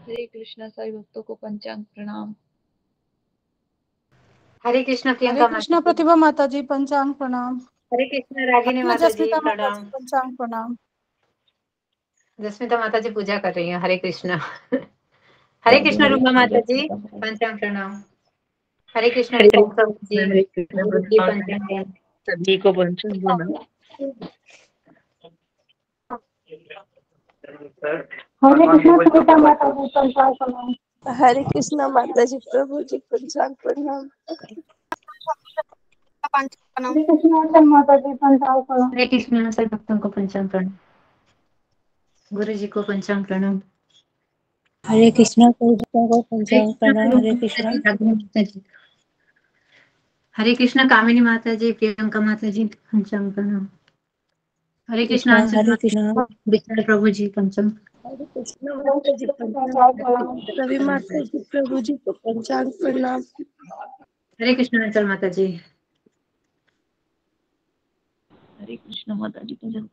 हरे कृष्णा साई भक्तों को पंचांग प्रणाम। हरे कृष्णा हरे प्रियंका कृष्णा माता जी। प्रतिभा माता जी पंचांग प्रणाम। हरे कृष्णा रागिनी कृष्णा माता जी जस्मिता माता जी प्रणाम। पंचांग प्रणाम। जस्मिता माता जी पूजा कर रही हैं। हरे कृष्णा। हरे कृष्णा रूपा माता जी पंचांग प्रणाम। हरे कृष्णा रिपा जी गुरु जी पंचांग प्रणाम। सभी को पंचांग प्रणाम। हरे कृष्णा सुनीता माता जी पंचांग प्रणाम। हरे कृष्णा माता जी प्रभु जी पंचांग प्रणाम। हरे कृष्णा चंद माता जी पंचांग प्रणाम। हरे कृष्णा सभी भक्तों को पंचांग प्रणाम। गुरु जी को पंचांग प्रणाम। हरे कृष्णा सभी भक्तों को हरे पंचांग कृष्णा प्रणाम। हरे कृष्णा। रागिनी माता जी। हरे कृष्णा कामिनी माता जी प्रियंका माता जी पंचांग प्रणाम। हरे कृष्णा अंशुल हरे कृष्णा। माता जी विशाल प्रभु जी पंचांग। हरे कृष्णा माता जी पंचांग सभी माता जी प्रभु जी को पंचांग प्रणाम। हरे कृष्णा अंचल माता जी। हरे कृष्णा माता जी पंचांग।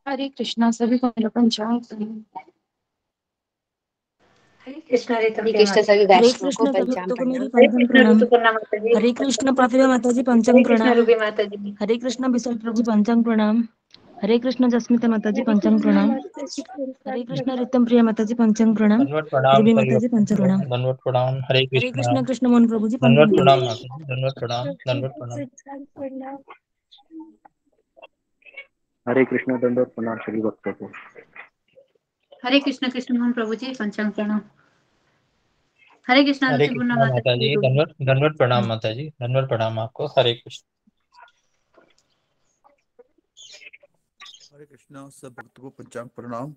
हरे कृष्णा सभी को मेरा पंचांग प्रणाम। हरे कृष्णा रितम हरे कृष्णा सभी हरे वैष्णव को कृष्णा सभी पंचांग भक्तों को मेरी प्रणाम। हरे पंचांग कृष्णा प्रणाम। ऋतुपर्णा माता जी। हरे कृष्णा प्रतिभा माता जी हरे पंचांग कृष्णा प्रणाम। रूबी माता जी। हरे कृष्णा विशाल प्रभु पंचांग प्रणाम। हरे कृष्णा जस्मिता माता जी हरे पंचांग कृष्णा प्रणाम। माता जी हरे पंचांग कृष्णा प्रणाम। रितम प्रिया माता जी पंचांग प्रणाम। दंडवत प्रणाम रूबी सभी माता जी भक्तों पंचांग को। प्रणाम। दंडवत प्रणाम। हरे हरे कृष्णा। कृष्णा कृष्ण मोहन प्रभु जी दंडवत पंचांग प्रणाम प्रणाम। माता जी। दंडवत प्रणाम। दंडवत प्रणाम। पंचांग प्रणाम। हरे कृष्णा दंडवत प्रणाम सभी भक्तों को। हरे कृष्ण कृष्ण मोहन प्रभु जी पंचांग प्रणाम। हरे कृष्णा हरे ऋतुपर्णा कृष्णा माता माता जी। जी। दंडवत दंडवत प्रणाम माता जी। दंडवत प्रणाम आपको। हरे कृष्ण। हरे कृष्णा सब भक्तों को पंचांग प्रणाम।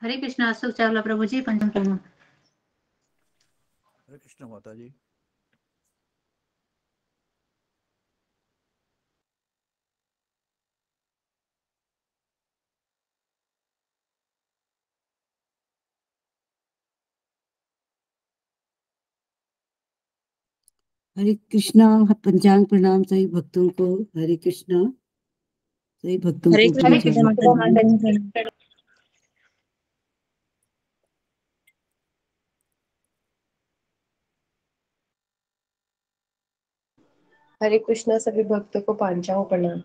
हरे कृष्णा अशोक चावला प्रभु जी पंचांग प्रणाम। हरे कृष्णा माता जी। हरे कृष्णा पंचांग प्रणाम सभी भक्तों को। हरे कृष्णा सभी भक्तों हरे को कृष्णा हरे सुधा कृष्ण पंचांग माता सुधा जी माता प्रणाम। पंचांग जी। प्रणाम। हरे कृष्णा सभी भक्तों को पंचांग प्रणाम।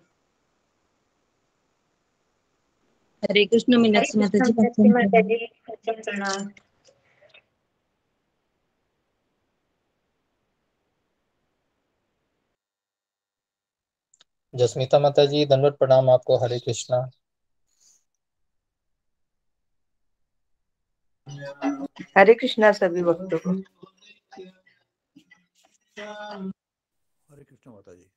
हरे कृष्णा हरे मीनाक्षी माता कृष्ण जी मीनाक्षी पंचांग माता प्रणाम। जी पंचांग प्रणाम। जस्मिता माता जी दंडवत प्रणाम आपको। हरे कृष्णा। हरे कृष्णा सभी भक्तों को। हरे कृष्णा माता जी।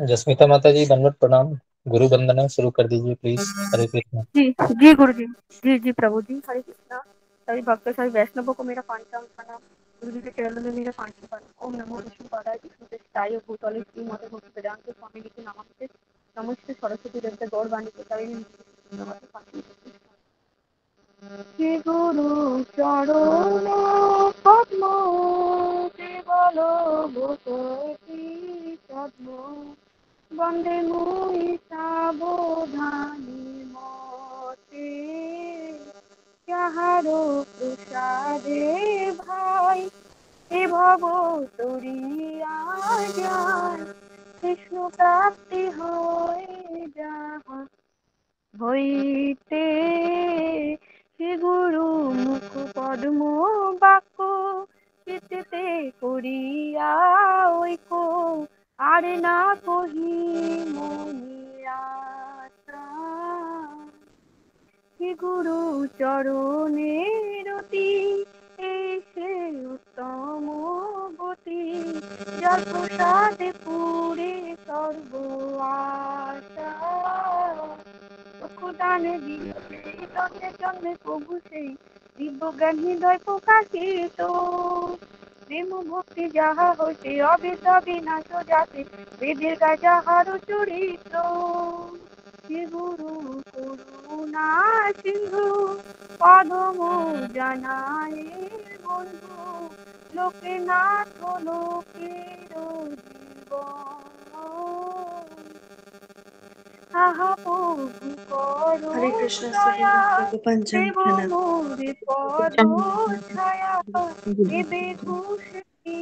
जस्मिता माता जी दंडवत प्रणाम। गुरु वंदना शुरू कर दीजिए प्लीज। हरे कृष्णा। जी जी गुरु जी। जी जी प्रभु जी। हरे कृष्णा सभी भक्तों सभी वैष्णवों को मेरा पंचांग प्रणाम। गुरु जी के चरणों में मेरा पंचांग प्रणाम। ओम नमो विष्णुपादाय कृष्णदेवताय भूतले श्री मते भक्ति वेदांत स्वामी जी के नमस्ते। नमस्ते सरस्वती देवता गौर वाणी प्रचारिणी नमस्ते स्वामी जी। श्री गुरु चरण पद्म केवल भूपति पद्म वंदे मुनि साबधानी मोते যাহারো প্রসাদে ভাই এ ভব তরিয়া যায় কৃষ্ণ প্রাপ্তি হয় হইতে শ্রী গুরু মুখ পদ্ম বাক্য চিত্তে করিয়া ঐক্য আর না কহি মনিরা শ্রী গুরু চরণে রতি এসে উত্তম গতি যার প্রসাদে পুরে সর্ব আশা চক্ষুদানে দিতে জন্মে প্রভু সেই দিব্যজ্ঞান হৃদয় প্রকাশিত প্রেম ভক্তি যাহা হইতে অবেদ বিনাশ যাতে বেদের গায় যাহার চরিত্র শ্রী গুরু করুণা সিন্ধু পদম জানায় বন্ধু লোকে নাথ লোকের জীবন আহা প্রভু করো हरे कृष्ण सभी দয়া भक्तों को पंचांग দেব प्रणाम। মোরে পদ ছায়া দেবে খুশি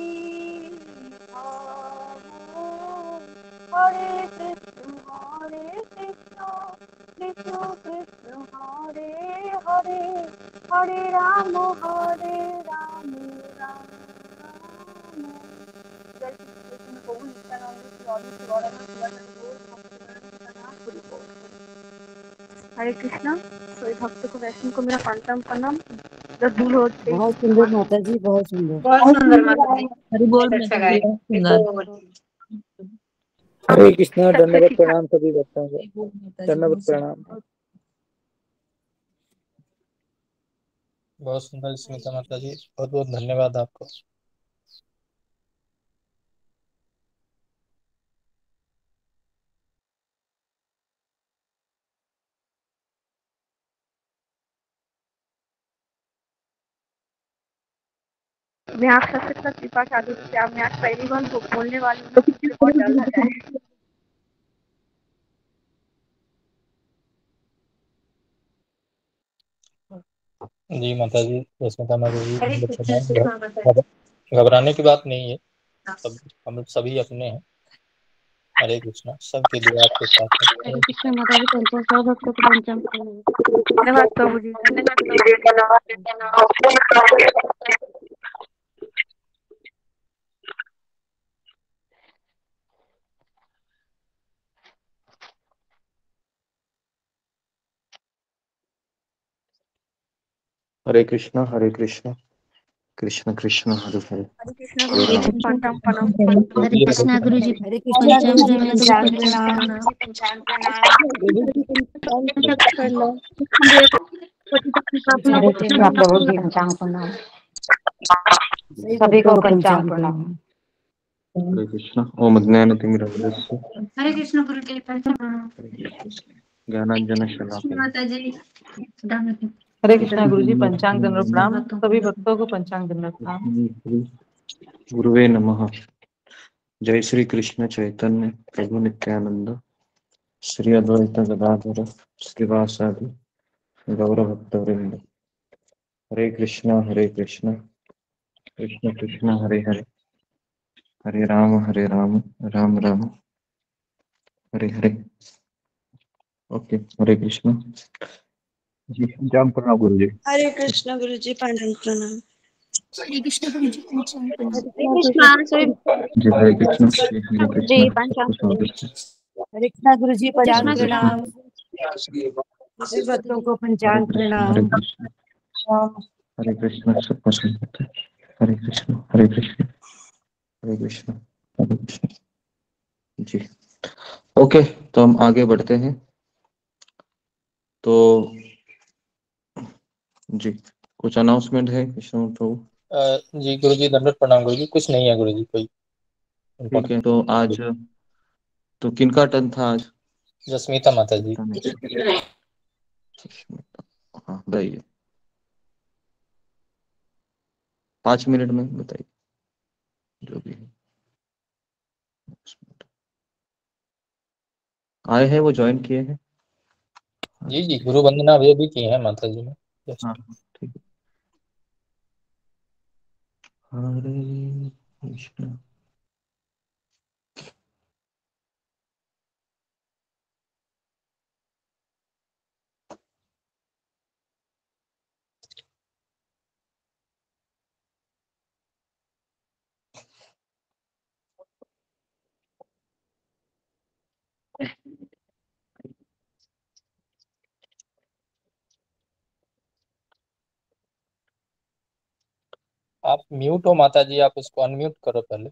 হরে কৃষ্ণ কৃষ্ণ কৃষ্ণ হরে হরে হরে রাম রাম जय श्री कृष्ण प्रभु नित्यानंद श्री अद्वैत गौरांग शिवानंद गौर भक्तगण हरि बोल। हरे कृष्णा। सभी भक्तों को वैष्णव को मेरा पंचांग प्रणाम। जब भूल हो गई बहुत सुंदर माता जी, बहुत सुंदर। बहुत सुंदर माता जी, हरि बोल बहुत अच्छा गाया। सुंदर। हरे कृष्णा। दंडवत प्रणाम सभी भक्तों को, दंडवत प्रणाम। बहुत सुंदर स्मिता माता जी, बहुत बहुत धन्यवाद आपको। मैं आप सबसे सब कृपा चाहती हूँ कि आप मैं आज पहली बार बोलने वाली हूँ, तो मुझे बहुत डर लग रहा है। जी माता जी, स्मिता माता जी, हरे दंडवत कृष्ण प्रणाम। माता जी। घबराने की बात नहीं है, सब हम सभी अपने हैं। हरे कृष्णा। सबकी दुआ आपके साथ है। हरे कृष्ण माता जी पंचांग सब भक्तों को पंचांग प्रणाम। धन्यवाद प्रभु जी। हरे कृष्णा कृष्ण कृष्ण हरे हरे हरे कृष्णा गुरु जी पंचांग प्रणाम। हरे कृष्णा गुरु जी पंचांग प्रणाम। हरे कृष्णा प्रभु जी पंचांग प्रणाम। सभी को पंचांग प्रणाम। हरे कृष्णा। ओम ज्ञानतिमिरन्धस्य हरे कृष्ण गुरु जी पंचांग प्रणाम। ज्ञानांजन शलाकया माता जी। हरे कृष्णा गुरु जी पंचांग दंडवत प्रणाम। सभी भक्तों को पंचांग दंडवत प्रणाम। गुरुवे नमः। जय श्री कृष्ण चैतन्य प्रभु नित्यानंद श्री अद्वैत गदाधर श्रीवासादि गौर भक्तवृंद। हरे कृष्ण कृष्ण कृष्ण हरे हरे, हरे राम राम राम हरे हरे। ओके। हरे कृष्ण जी। पंचांग प्रणाम गुरु जी। हरे कृष्ण गुरु जी पंचांग प्रणाम। हरे कृष्ण गुरु जी पंचांग प्रणाम। हरे कृष्णा सभी जी हरे कृष्ण जी पंचांग सबको स्वागत है। हरे कृष्णा गुरु जी पंचांग हरे कृष्ण प्रणाम। सभी भक्तों को पंचांग हरे प्रणाम। कृष्ण सबको स्वागत है। हरे कृष्ण हरे कृष्ण हरे कृष्ण हरे कृष्ण। जी ओके, तो हम आगे बढ़ते हैं। तो जी कुछ अनाउंसमेंट है कृष्ण प्रभु? जी गुरु जी, दंडवत प्रणाम गुरु जी। कुछ नहीं है गुरु जी, कोई ठीक है। तो आज तो किनका टर्न था आज? जसमीता माता जी। हाँ बताइए, 5 मिनट में बताइए जो भी है। आए हैं वो ज्वाइन किए हैं? जी जी, गुरु वंदना वे भी की है माता जी ने। हाँ ठीक है। हरे कृष्ण। आप म्यूट हो माता जी, आप उसको अनम्यूट करो पहले।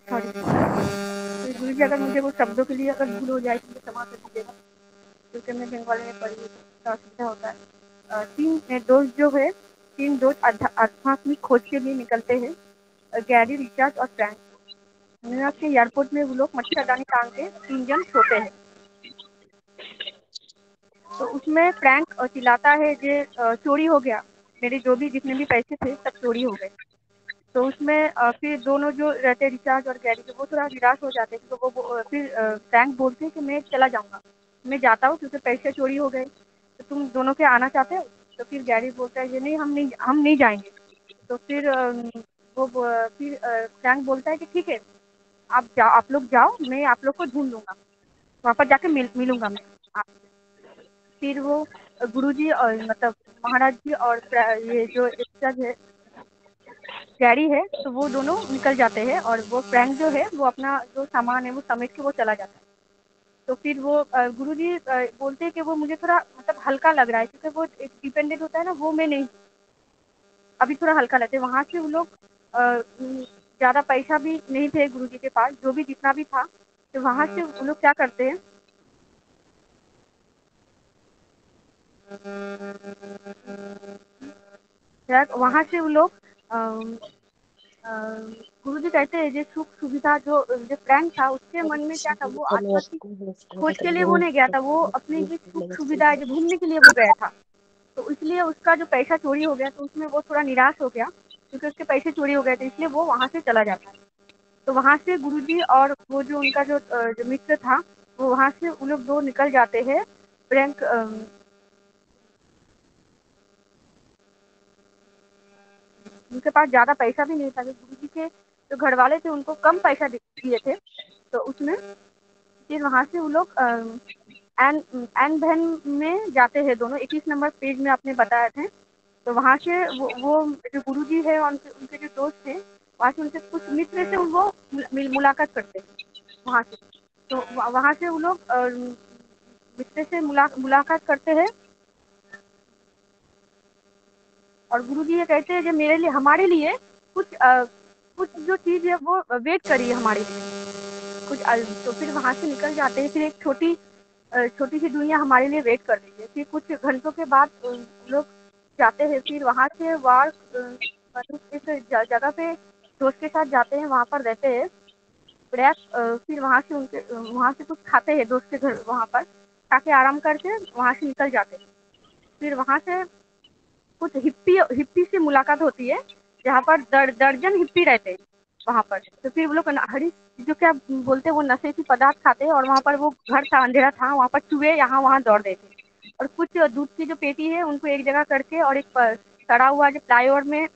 सॉरी। तो गुरु जी अगर मुझे वो शब्दों के लिए अगर भूल हो जाए तो मुझे क्षमा कर दीजिएगा, क्योंकि मैं बंगाली में पढ़ी हूँ तो असुविधा होता है। तीन दोस्त जो है, तीन दोस्त आध्यात्मिक खोज के लिए निकलते हैं, गैरी, रिचर्ड और फ्रैंक। न्यूयॉर्क के एयरपोर्ट में वो लोग मच्छरदानी टांग के तीन जन सोते हैं। तो उसमें फ्रैंक चिल्लाता है कि चोरी हो गया, मेरे जो भी जितने भी पैसे थे सब चोरी हो गए। तो उसमें फिर दोनों जो रहते रिचार्ज और गैरी, तो वो थोड़ा निराश हो जाते हैं। तो वो फिर फ्रैंक बोलते हैं कि मैं चला जाऊंगा, मैं जाता हूँ क्योंकि पैसे चोरी हो गए, तो तुम दोनों के आना चाहते हो? तो फिर गैरी बोलता है ये नहीं, हम नहीं जाएंगे। तो फिर फिर फ्रैंक बोलता है कि ठीक है, आप लोग जाओ, मैं आप लोग को ढूंढ लूंगा, वहाँ पर जाके मिलूंगा मैं आपसे। फिर वो गुरुजी और मतलब महाराज जी और ये जो रिचर्ड है, गैरी है, तो वो दोनों निकल जाते हैं और वो फ्रैंक जो है वो अपना जो सामान है वो समेट के वो चला जाता है। तो फिर वो गुरुजी बोलते हैं कि वो मुझे थोड़ा मतलब हल्का लग रहा है, क्योंकि वो एक डिपेंडेंट होता है ना, वो मैं नहीं, अभी थोड़ा हल्का लगता है। वहाँ से वो लोग ज़्यादा पैसा भी नहीं थे गुरुजी के पास, जो भी जितना भी था, तो वहाँ से वो लोग क्या करते हैं, वहाँ से वो लोग गुरुजी कहते हैं जो सुख सुविधा जो फ्रैंक था उसके मन में क्या था, वो आध्यात्मिक खोज के लिए वो नहीं गया था, वो अपनी जो सुख सुविधा जो घूमने के लिए वो गया था। तो इसलिए उसका जो पैसा चोरी हो गया, तो उसमें वो थोड़ा निराश हो गया, क्योंकि उसके पैसे चोरी हो गए थे, इसलिए वो वहाँ से चला जाता है। तो वहाँ से गुरुजी और वो जो उनका जो मित्र था, वो वहाँ से उन लोग दो निकल जाते हैं। फ्रैंक उनके पास ज़्यादा पैसा भी नहीं था, गुरुजी के जो घर वाले थे उनको कम पैसा दिए थे। तो उसमें फिर वहाँ से वो लोग एन वैन में जाते हैं दोनों, 21 नंबर पेज में आपने बताया थे। तो वहाँ से वो जो गुरुजी है और उनके जो दोस्त थे, वहाँ से उनसे कुछ मित्र से वो मुलाकात करते हैं वहाँ से। तो वहाँ से वो लोग मित्र से मुलाकात करते हैं और गुरुजी ये कहते हैं कि मेरे लिए, हमारे लिए कुछ जो चीज़ है वो वेट करिए हमारे लिए कुछ। तो फिर वहाँ से निकल जाते हैं। फिर एक छोटी सी दुनिया हमारे लिए वेट कर रही है। फिर कुछ घंटों के बाद लोग जाते हैं। फिर वहाँ से इस जगह पे दोस्त के साथ जाते हैं, वहाँ पर रहते हैं। फिर वहाँ से कुछ खाते हैं दोस्त के घर, वहाँ पर खा के आराम करके वहाँ से निकल जाते हैं। फिर वहाँ से कुछ हिप्पी से मुलाकात होती है, जहाँ पर दर्जन हिप्पी रहते हैं वहाँ पर। तो फिर वो लोग हरी जो क्या बोलते हैं वो नशे की पदार्थ खाते हैं, और वहाँ पर वो घर था, अंधेरा था, वहाँ पर चूहे यहाँ वहाँ दौड़ रहे थे। और कुछ दूध की जो पेटी है उनको एक जगह करके और एक सड़ा हुआ जो फ्लाईओवर में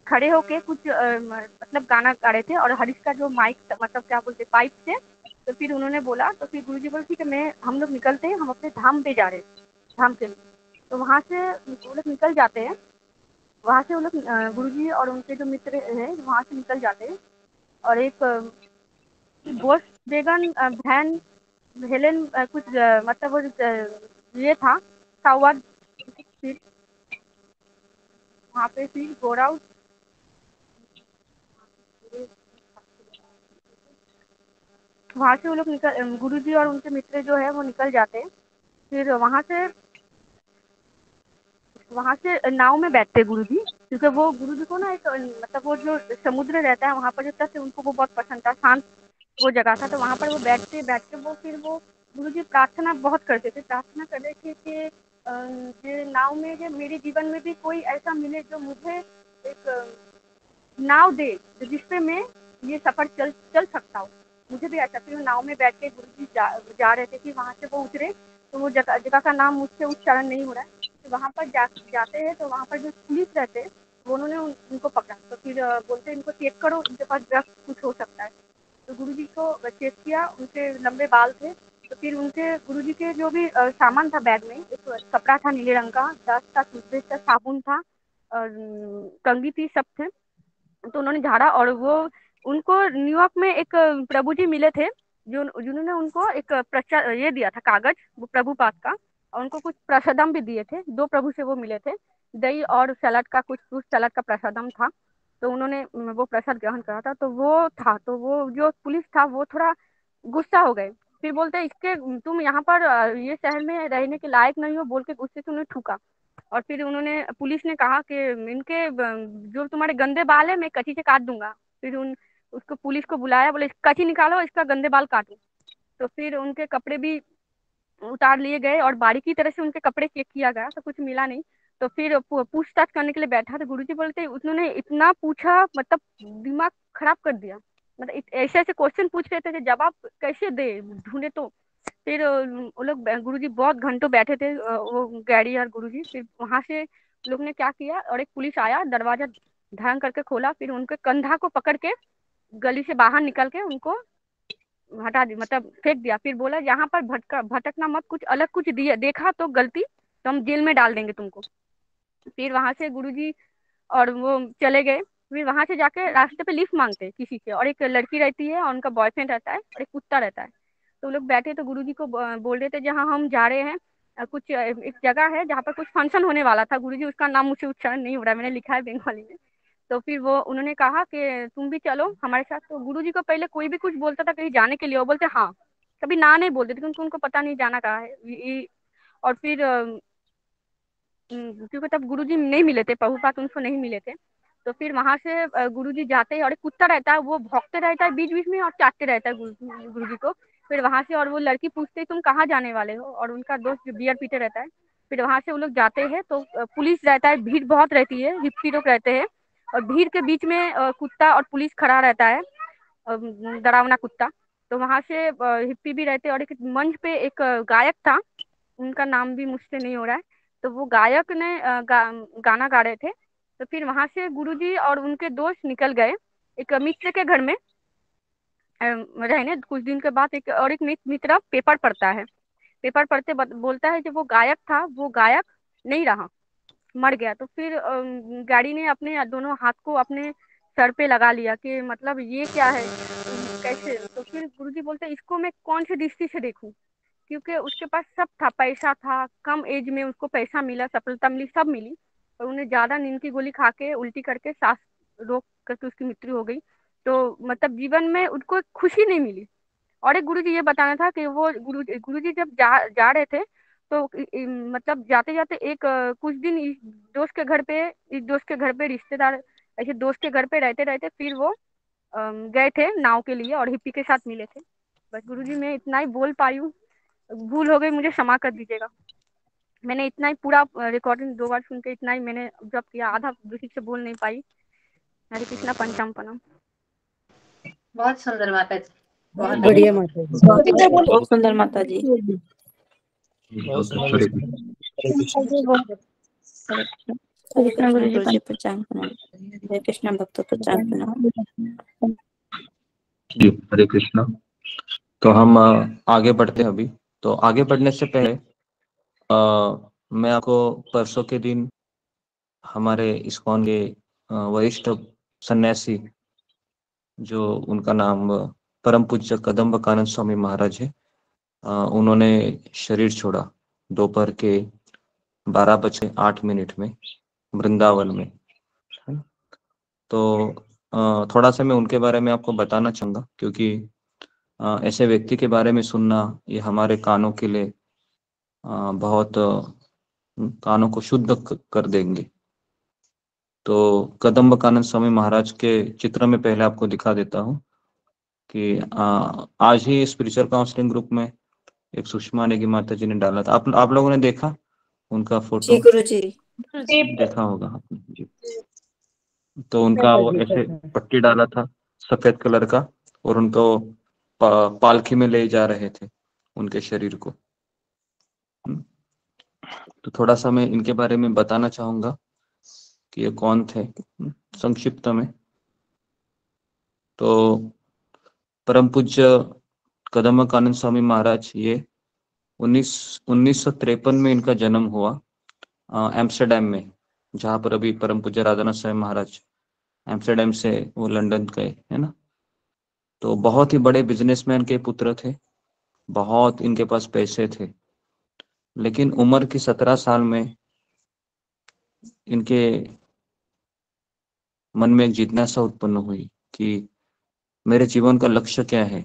खड़े होके कुछ मतलब गाना गा रहे थे, और हरीश का जो माइक मतलब क्या बोलते पाइप से। तो फिर उन्होंने बोला, तो फिर गुरुजी बोले ठीक है, हम लोग निकलते हैं, हम अपने धाम पे जा रहे हैं, धाम के लिए। तो वहाँ से वो लोग निकल जाते हैं। वहाँ से वो लोग गुरुजी और उनके जो मित्र हैं वहाँ से निकल जाते हैं, और एक बोस बेगन वैन हेलेन कुछ मतलब वो ये था साउथ। फिर वहाँ पे फिर गोरा वहाँ से वो लोग गुरुजी और उनके मित्र जो है वो निकल जाते हैं। फिर वहाँ से नाव में बैठते गुरुजी, क्योंकि वो गुरुजी को ना एक मतलब वो जो समुद्र रहता है वहाँ पर जो तट उनको वो बहुत पसंद था, शांत वो जगह था। तो वहाँ पर वो बैठते बैठते वो गुरुजी प्रार्थना बहुत करते थे, प्रार्थना कर रहे थे कि ये नाव में, जो मेरे जीवन में भी कोई ऐसा मिले जो मुझे एक नाव दे, जिसपे मैं ये सफर चल सकता हूँ। मुझे भी ऐसा। फिर नाव में बैठ के गुरुजी जा रहे थे कि वहाँ से वो उतरे, तो वो जगह का नाम मुझसे उच्चारण नहीं हो रहा है। तो वहाँ पर जाते हैं, तो वहाँ पर जो पुलिस रहते हैं वो उन्होंने उनको पकड़ा। तो फिर बोलते इनको चेक करो, इनके पास ड्रग्स कुछ हो सकता है। तो गुरुजी को चेक किया, उनके लंबे बाल थे। तो फिर उनके गुरुजी के जो भी सामान था बैग में, एक कपड़ा था नीले रंग का, दस्त था, टूथपेस्ट था, साबुन था और कंघी थी, सब थे। तो उन्होंने झाड़ा, और वो उनको न्यूयॉर्क में एक प्रभु जी मिले थे, जिन्होंने उनको एक ये दिया था कागज, वो प्रभुपाद का, और उनको कुछ प्रसादम भी दिए थे। 2 प्रभु से वो मिले थे। दही और सलाद का कुछ फ्रूट सलाद का प्रसादम था। तो उन्होंने वो प्रसाद ग्रहण करा था, तो वो था, तो वो जो पुलिस था वो थोड़ा गुस्सा हो गए। फिर बोलते इसके तुम यहाँ पर ये शहर में रहने के लायक नहीं हो, बोल के गुस्से से उन्हें ठुका। और फिर उन्होंने पुलिस ने कहा कि इनके जो तुम्हारे गंदे बाल है मैं कची से काट दूंगा। फिर उसको पुलिस को बुलाया, बोले कची निकालो, इसका गंदे बाल काटो। तो फिर उनके कपड़े भी उतार लिए गए और बारीकी तरह से उनके कपड़े चेक किया गया, तो कुछ मिला नहीं। तो फिर पूछताछ करने के लिए बैठा, तो गुरुजी बोलते उन्होंने इतना पूछा, मतलब दिमाग खराब कर दिया। मतलब ऐसे ऐसे क्वेश्चन पूछ रहे थे कि जवाब कैसे दे, ढूंढे। तो फिर वो लोग गुरुजी बहुत घंटों बैठे थे, वो गैरी और गुरुजी। फिर वहां से लोग ने क्या किया, और एक पुलिस आया, दरवाजा धड़ाम करके खोला, फिर उनके कंधा को पकड़ के गली से बाहर निकल के उनको हटा दी, मतलब फेंक दिया। फिर बोला यहाँ पर भटकना मत, कुछ अलग कुछ दिया देखा तो गलती तो हम जेल में डाल देंगे तुमको। फिर वहां से गुरुजी और वो चले गए। फिर वहां से जाके रास्ते पे लिफ्ट मांगते हैं किसी से, और एक लड़की रहती है और उनका बॉयफ्रेंड रहता है और एक कुत्ता रहता है। तो वो लोग बैठे तो गुरुजी को बोल रहे थे जहाँ हम जा रहे हैं कुछ एक जगह है जहाँ पर कुछ फंक्शन होने वाला था। गुरुजी उसका नाम मुझे उच्चारण नहीं हो रहा है, मैंने लिखा है बंगाली में। तो फिर वो उन्होंने कहा कि तुम भी चलो हमारे साथ। तो गुरुजी को पहले कोई भी कुछ बोलता था कहीं जाने के लिए, वो बोलते हाँ, कभी ना नहीं बोलते थे, क्योंकि उनको पता नहीं जाना कहाँ है। और फिर क्योंकि तब गुरुजी नहीं मिले थे, प्रभुपाद उनको नहीं मिले थे। तो फिर वहां से गुरुजी जाते हैं और एक कुत्ता रहता है, वो भौंकते रहता है बीच बीच में और चाटते रहता है गुरुजी को। फिर वहां से और वो लड़की पूछते तुम कहाँ जाने वाले हो, और उनका दोस्त जो बियर पीते रहता है। फिर वहां से वो लोग जाते हैं, तो पुलिस रहता है, भीड़ बहुत रहती है, हिप्पी लोग रहते हैं, और भीड़ के बीच में कुत्ता और पुलिस खड़ा रहता है, डरावना कुत्ता। तो वहां से हिप्पी भी रहते हैं, और एक मंच पे एक गायक था, उनका नाम भी मुझसे नहीं हो रहा है। तो वो गायक ने गाना गा रहे थे। तो फिर वहां से गुरुजी और उनके दोस्त निकल गए एक मित्र के घर में रहने। कुछ दिन के बाद एक और एक मित्र पेपर पढ़ता है। पेपर पढ़ते बोलता है जब वो गायक था वो गायक नहीं रहा, मर गया। तो फिर गाड़ी ने अपने दोनों हाथ को अपने सर पे लगा लिया कि मतलब ये क्या है, कैसे। तो फिर गुरुजी बोलते इसको मैं कौन सी दृष्टि से देखूं, क्योंकि उसके पास सब था, पैसा था, कम एज में उसको पैसा मिला, सफलता मिली, सब मिली। और उन्हें ज्यादा नींद की गोली खा के उल्टी करके सांस रोक करके उसकी मृत्यु हो गई। तो मतलब जीवन में उनको खुशी नहीं मिली। और एक गुरुजी ये बताना था कि वो गुरुजी जब जा रहे थे, तो मतलब जाते जाते एक कुछ दिन इस दोस्त के घर पे, इस दोस्त के घर पे रिश्तेदार, ऐसे दोस्त के घर पे रहते रहते फिर वो गए थे नाव के लिए और हिप्पी के साथ मिले थे। बस गुरुजी मैं इतना ही बोल पाई हूँ, भूल हो गई मुझे क्षमा कर दीजिएगा। मैंने इतना ही पूरा रिकॉर्डिंग 2 बार सुन के इतना ही मैंने जब किया, आधा दूसरी से बोल नहीं पाई। हरे कृष्णा पंचामपनम। बहुत सुंदर माता जी, बहुत बढ़िया माता जी। बहुत सुंदर माता जी। बहुत सुंदर। हरे हरे कृष्ण। हरे कृष्ण गुरु जी पंचांग प्रणाम। हरे कृष्ण भक्तों पंचांग प्रणाम। जी, हरे कृष्णा। तो हम आगे बढ़ते हैं अभी। तो आगे बढ़ने से पहले मैं आपको परसों के दिन हमारे इस्कॉन के वरिष्ठ सन्यासी, जो उनका नाम परम पूज्य कदम्बकानंद स्वामी महाराज है, उन्होंने शरीर छोड़ा दोपहर के 12:08 में वृंदावन में। तो थोड़ा सा मैं उनके बारे में आपको बताना चाहूँगा, क्योंकि ऐसे व्यक्ति के बारे में सुनना ये हमारे कानों के लिए बहुत कानों को शुद्ध कर देंगे। तो कदम्बकानंद स्वामी महाराज के चित्र में पहले आपको दिखा देता हूँ कि आज ही स्पिरिचुअल काउंसलिंग ग्रुप में एक सुषमा नेगी माता जी ने डाला था। आप लोगों ने देखा उनका फोटो? जी गुरु जी। देखा होगा आपने जी। तो उनका वो ऐसे पट्टी डाला था सफेद कलर का, और उनको पालकी में ले जा रहे थे उनके शरीर को। तो थोड़ा सा मैं इनके बारे में बताना चाहूंगा कि ये कौन थे संक्षिप्त में। तो परम पूज्य कदम्बकानंद स्वामी महाराज, ये 1953 में इनका जन्म हुआ एम्स्टरडैम में, जहाँ पर अभी परम पूज्य राधानाथ स्वामी महाराज एम्स्टरडैम से वो लंदन गए, है ना। तो बहुत ही बड़े बिजनेसमैन के पुत्र थे, बहुत इनके पास पैसे थे। लेकिन उम्र की 17 साल में इनके मन में एक जिज्ञासा उत्पन्न हुई कि मेरे जीवन का लक्ष्य क्या है,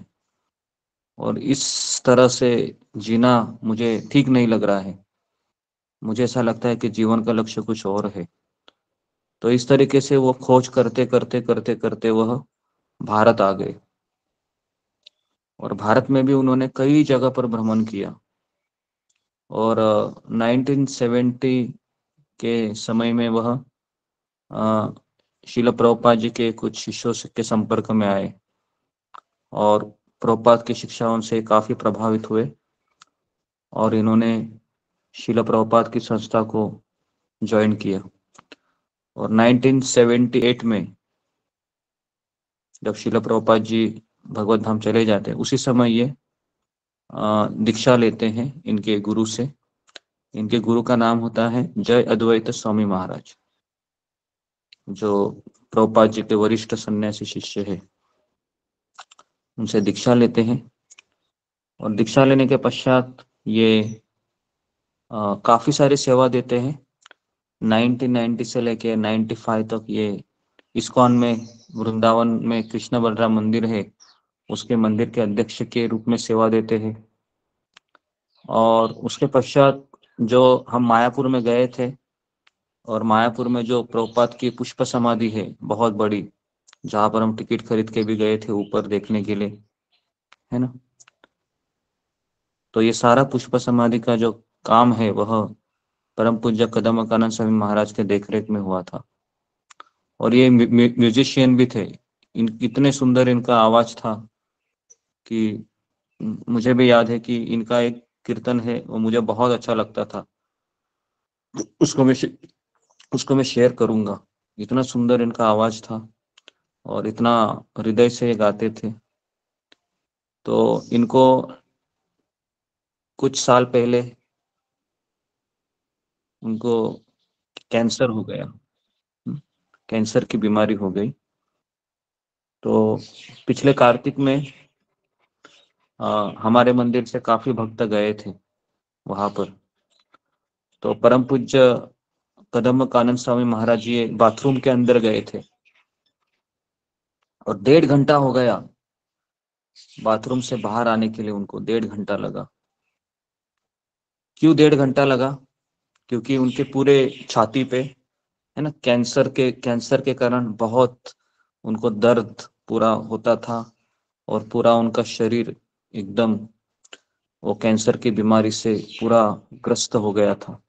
और इस तरह से जीना मुझे ठीक नहीं लग रहा है। मुझे ऐसा लगता है कि जीवन का लक्ष्य कुछ और है। तो इस तरीके से वो खोज करते करते करते करते वह भारत आ गए, और भारत में भी उन्होंने कई जगह पर भ्रमण किया। और 1970 के समय में वह शिला प्रभुपाद जी के कुछ शिष्यों के संपर्क में आए, और प्रभुपाद की शिक्षाओं से काफी प्रभावित हुए, और इन्होंने शिला प्रभुपाद की संस्था को ज्वाइन किया। और 1978 में जब शिला प्रभुपाद जी भगवत धाम चले जाते हैं, उसी समय ये दीक्षा लेते हैं इनके गुरु से। इनके गुरु का नाम होता है जय अद्वैत स्वामी महाराज, जो प्रभुपाद जी के वरिष्ठ सन्यासी शिष्य है। उनसे दीक्षा लेते हैं, और दीक्षा लेने के पश्चात ये काफी सारी सेवा देते हैं। 1990 से लेके 95 तक ये इस्कॉन में, वृंदावन में कृष्ण बलराम मंदिर है, उसके मंदिर के अध्यक्ष के रूप में सेवा देते हैं। और उसके पश्चात जो हम मायापुर में गए थे, और मायापुर में जो प्रभुपाद की पुष्प समाधि है बहुत बड़ी, जहां पर हम टिकट खरीद के भी गए थे ऊपर देखने के लिए, है ना। तो ये सारा पुष्प समाधि का जो काम है वह परम पूज्य कदमकानंद स्वामी महाराज के देखरेख में हुआ था। और ये म्यूजिशियन भी थे। इतने सुंदर इनका आवाज था कि मुझे भी याद है कि इनका एक कीर्तन है वो मुझे बहुत अच्छा लगता था। उसको मैं शेयर करूंगा। इतना सुंदर इनका आवाज था और इतना हृदय से गाते थे। तो इनको कुछ साल पहले उनको कैंसर हो गया, कैंसर की बीमारी हो गई। तो पिछले कार्तिक में हमारे मंदिर से काफी भक्त गए थे वहां पर। तो परम पूज्य कदमकानंद स्वामी महाराज जी बाथरूम के अंदर गए थे, और 1.5 घंटा हो गया बाथरूम से बाहर आने के लिए। उनको 1.5 घंटा लगा। क्यों 1.5 घंटा लगा? क्योंकि उनके पूरे छाती पे, है ना, कैंसर के कारण बहुत उनको दर्द पूरा होता था, और पूरा उनका शरीर एकदम वो कैंसर की बीमारी से पूरा ग्रस्त हो गया था।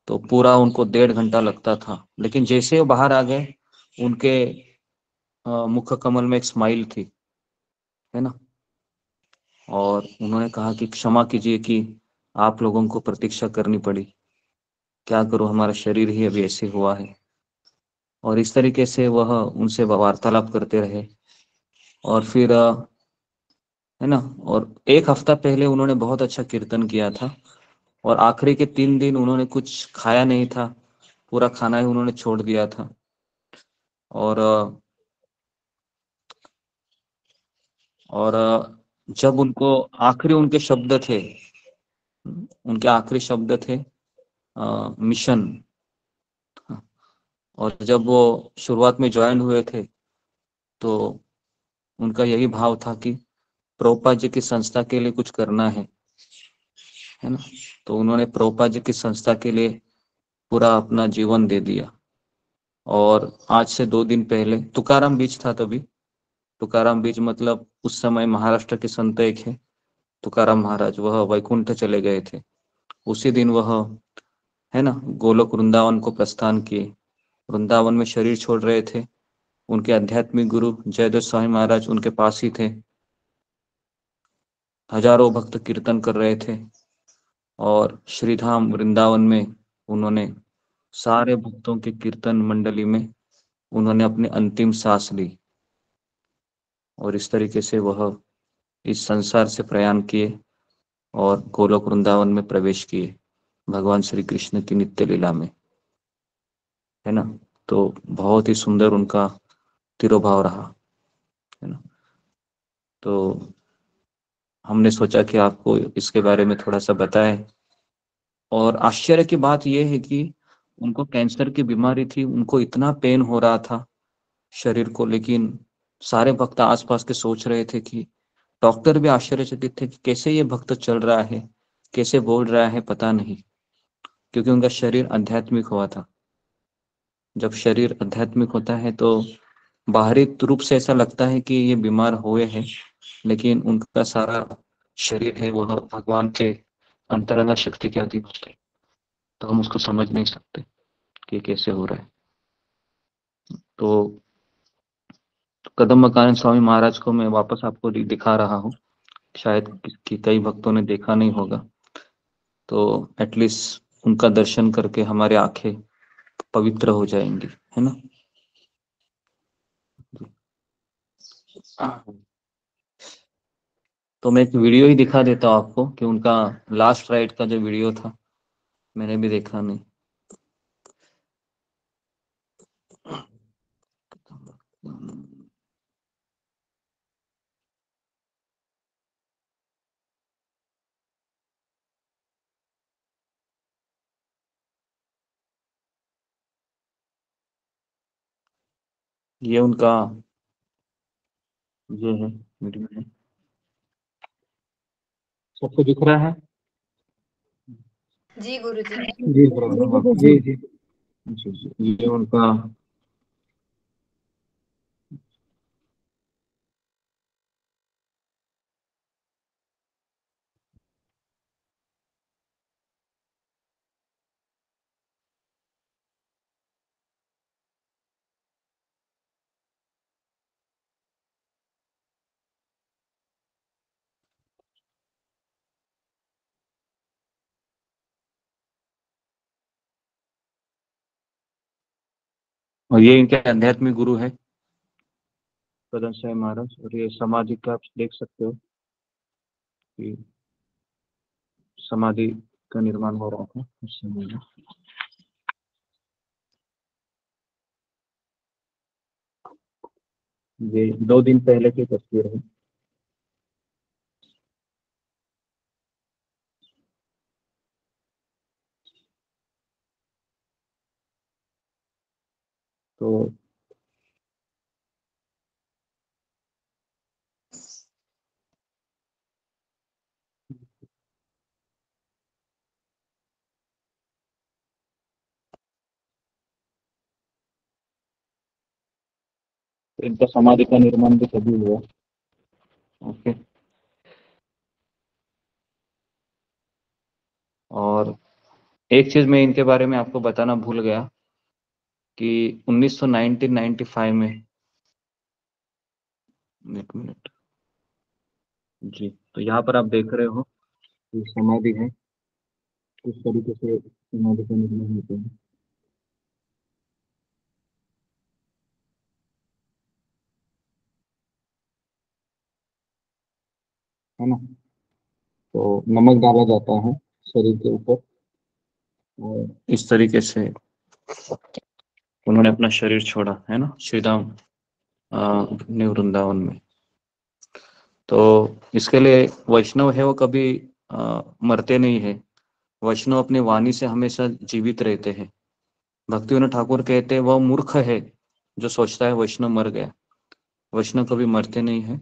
तो पूरा उनको 1.5 घंटा लगता था। लेकिन जैसे वो बाहर आ गए, उनके मुख कमल में एक स्माइल थी, है ना। और उन्होंने कहा कि क्षमा कीजिए कि आप लोगों को प्रतीक्षा करनी पड़ी, क्या करूं, हमारा शरीर ही अभी ऐसे हुआ है। और इस तरीके से वह उनसे वार्तालाप करते रहे। और फिर है ना, और 1 हफ्ता पहले उन्होंने बहुत अच्छा कीर्तन किया था, और आखिरी के 3 दिन उन्होंने कुछ खाया नहीं था, पूरा खाना ही उन्होंने छोड़ दिया था। और जब उनको आखिरी उनके आखिरी शब्द थे मिशन। और जब वो शुरुआत में ज्वाइन हुए थे तो उनका यही भाव था कि प्रभुपाद जी की संस्था के लिए कुछ करना है ना। तो उन्होंने प्रभुपाद जी की संस्था के लिए पूरा अपना जीवन दे दिया। और आज से 2 दिन पहले तुकाराम बीज था, तभी तुकाराम बीज मतलब उस समय महाराष्ट्र के संत एक है तुकाराम महाराज, वह वैकुंठ चले गए थे। उसी दिन वह, है ना, गोलोक वृंदावन को प्रस्थान किए। वृंदावन में शरीर छोड़ रहे थे। उनके आध्यात्मिक गुरु जयदेव स्वामी महाराज उनके पास ही थे। हजारों भक्त कीर्तन कर रहे थे, और श्रीधाम वृंदावन में उन्होंने सारे भक्तों के कीर्तन मंडली में उन्होंने अपनी अंतिम सांस ली। और इस तरीके से वह इस संसार से प्रयाण किए और गोलोक वृंदावन में प्रवेश किए भगवान श्री कृष्ण की नित्य लीला में, है ना। तो बहुत ही सुंदर उनका तिरोभाव रहा, है ना। तो हमने सोचा कि आपको इसके बारे में थोड़ा सा बताएं। और आश्चर्य की बात यह है कि उनको कैंसर की बीमारी थी, उनको इतना पेन हो रहा था शरीर को, लेकिन सारे भक्त आसपास के सोच रहे थे कि डॉक्टर भी आश्चर्यचकित थे कि कैसे ये भक्त चल रहा है, कैसे बोल रहा है, पता नहीं, क्योंकि उनका शरीर आध्यात्मिक हुआ था। जब शरीर आध्यात्मिक होता है तो बाहरी रूप से ऐसा लगता है कि ये बीमार हुए हैं, लेकिन उनका सारा शरीर है वह भगवान के अंतरंग शक्ति के अधीन होते हैं, तो हम उसको समझ नहीं सकते कि कैसे हो रहा है। तो कदम मकान स्वामी महाराज को मैं वापस आपको दिखा रहा हूँ, शायद कि कई भक्तों ने देखा नहीं होगा, तो एटलीस्ट उनका दर्शन करके हमारे आंखें पवित्र हो जाएंगी, है ना। तो मैं एक वीडियो ही दिखा देता हूँ आपको कि उनका लास्ट राइड का जो वीडियो था, मैंने भी देखा नहीं। ये उनका ये है वीडियो है, सबको दिख रहा है? जी गुरुजी। जी जी जी जी, ये उनका और ये इनके आध्यात्मिक गुरु है कदम साई महाराज, और ये समाधि का आप देख सकते हो कि समाधि का निर्माण हो रहा था उस समय में। ये 2 दिन पहले की तस्वीर है। तो इनका समाधि का निर्माण भी तभी हुआ। ओके, और एक चीज मैं इनके बारे में आपको बताना भूल गया कि 1995 में, एक मिनट जी, तो यहाँ पर आप देख रहे हो कि समाधि है, किस तरीके से समाधि का निर्माण होता है ना। तो नमक डाला जाता है शरीर के ऊपर, और इस तरीके से उन्होंने अपना शरीर छोड़ा, है ना, श्रीधाम अपने वृंदावन में। तो इसके लिए वैष्णव है वो कभी मरते नहीं है, वैष्णव अपनी वाणी से हमेशा जीवित रहते हैं। भक्तिविनोद ठाकुर कहते हैं वह मूर्ख है जो सोचता है वैष्णव मर गया। वैष्णव कभी मरते नहीं है,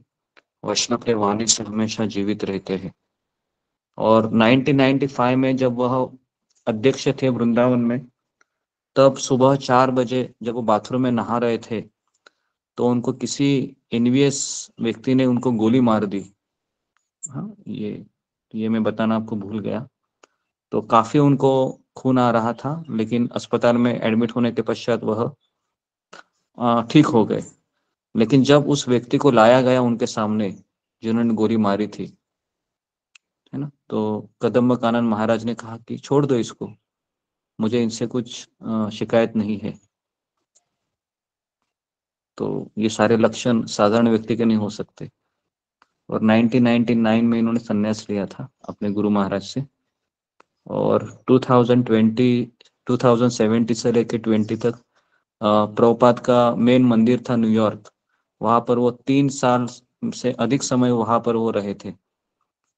वैष्णव अपने वाणी से हमेशा जीवित रहते हैं। और 1995 में जब वह अध्यक्ष थे वृंदावन में, तब सुबह 4 बजे जब वो बाथरूम में नहा रहे थे, तो उनको किसी एनवीएस व्यक्ति ने उनको गोली मार दी। हाँ, ये मैं बताना आपको भूल गया। तो काफी उनको खून आ रहा था, लेकिन अस्पताल में एडमिट होने के पश्चात वह ठीक हो गए। लेकिन जब उस व्यक्ति को लाया गया उनके सामने जिन्होंने गोली मारी थी, है ना, तो कदम कानन महाराज ने कहा कि छोड़ दो इसको, मुझे इनसे कुछ शिकायत नहीं है। तो ये सारे लक्षण साधारण व्यक्ति के नहीं हो सकते। और 1999 में इन्होंने संन्यास लिया था अपने गुरु महाराज से, और 2070 से लेकर 20 तक प्रभुपाद का मेन मंदिर था न्यूयॉर्क, वहां पर वो 3 साल से अधिक समय वहां पर वो रहे थे।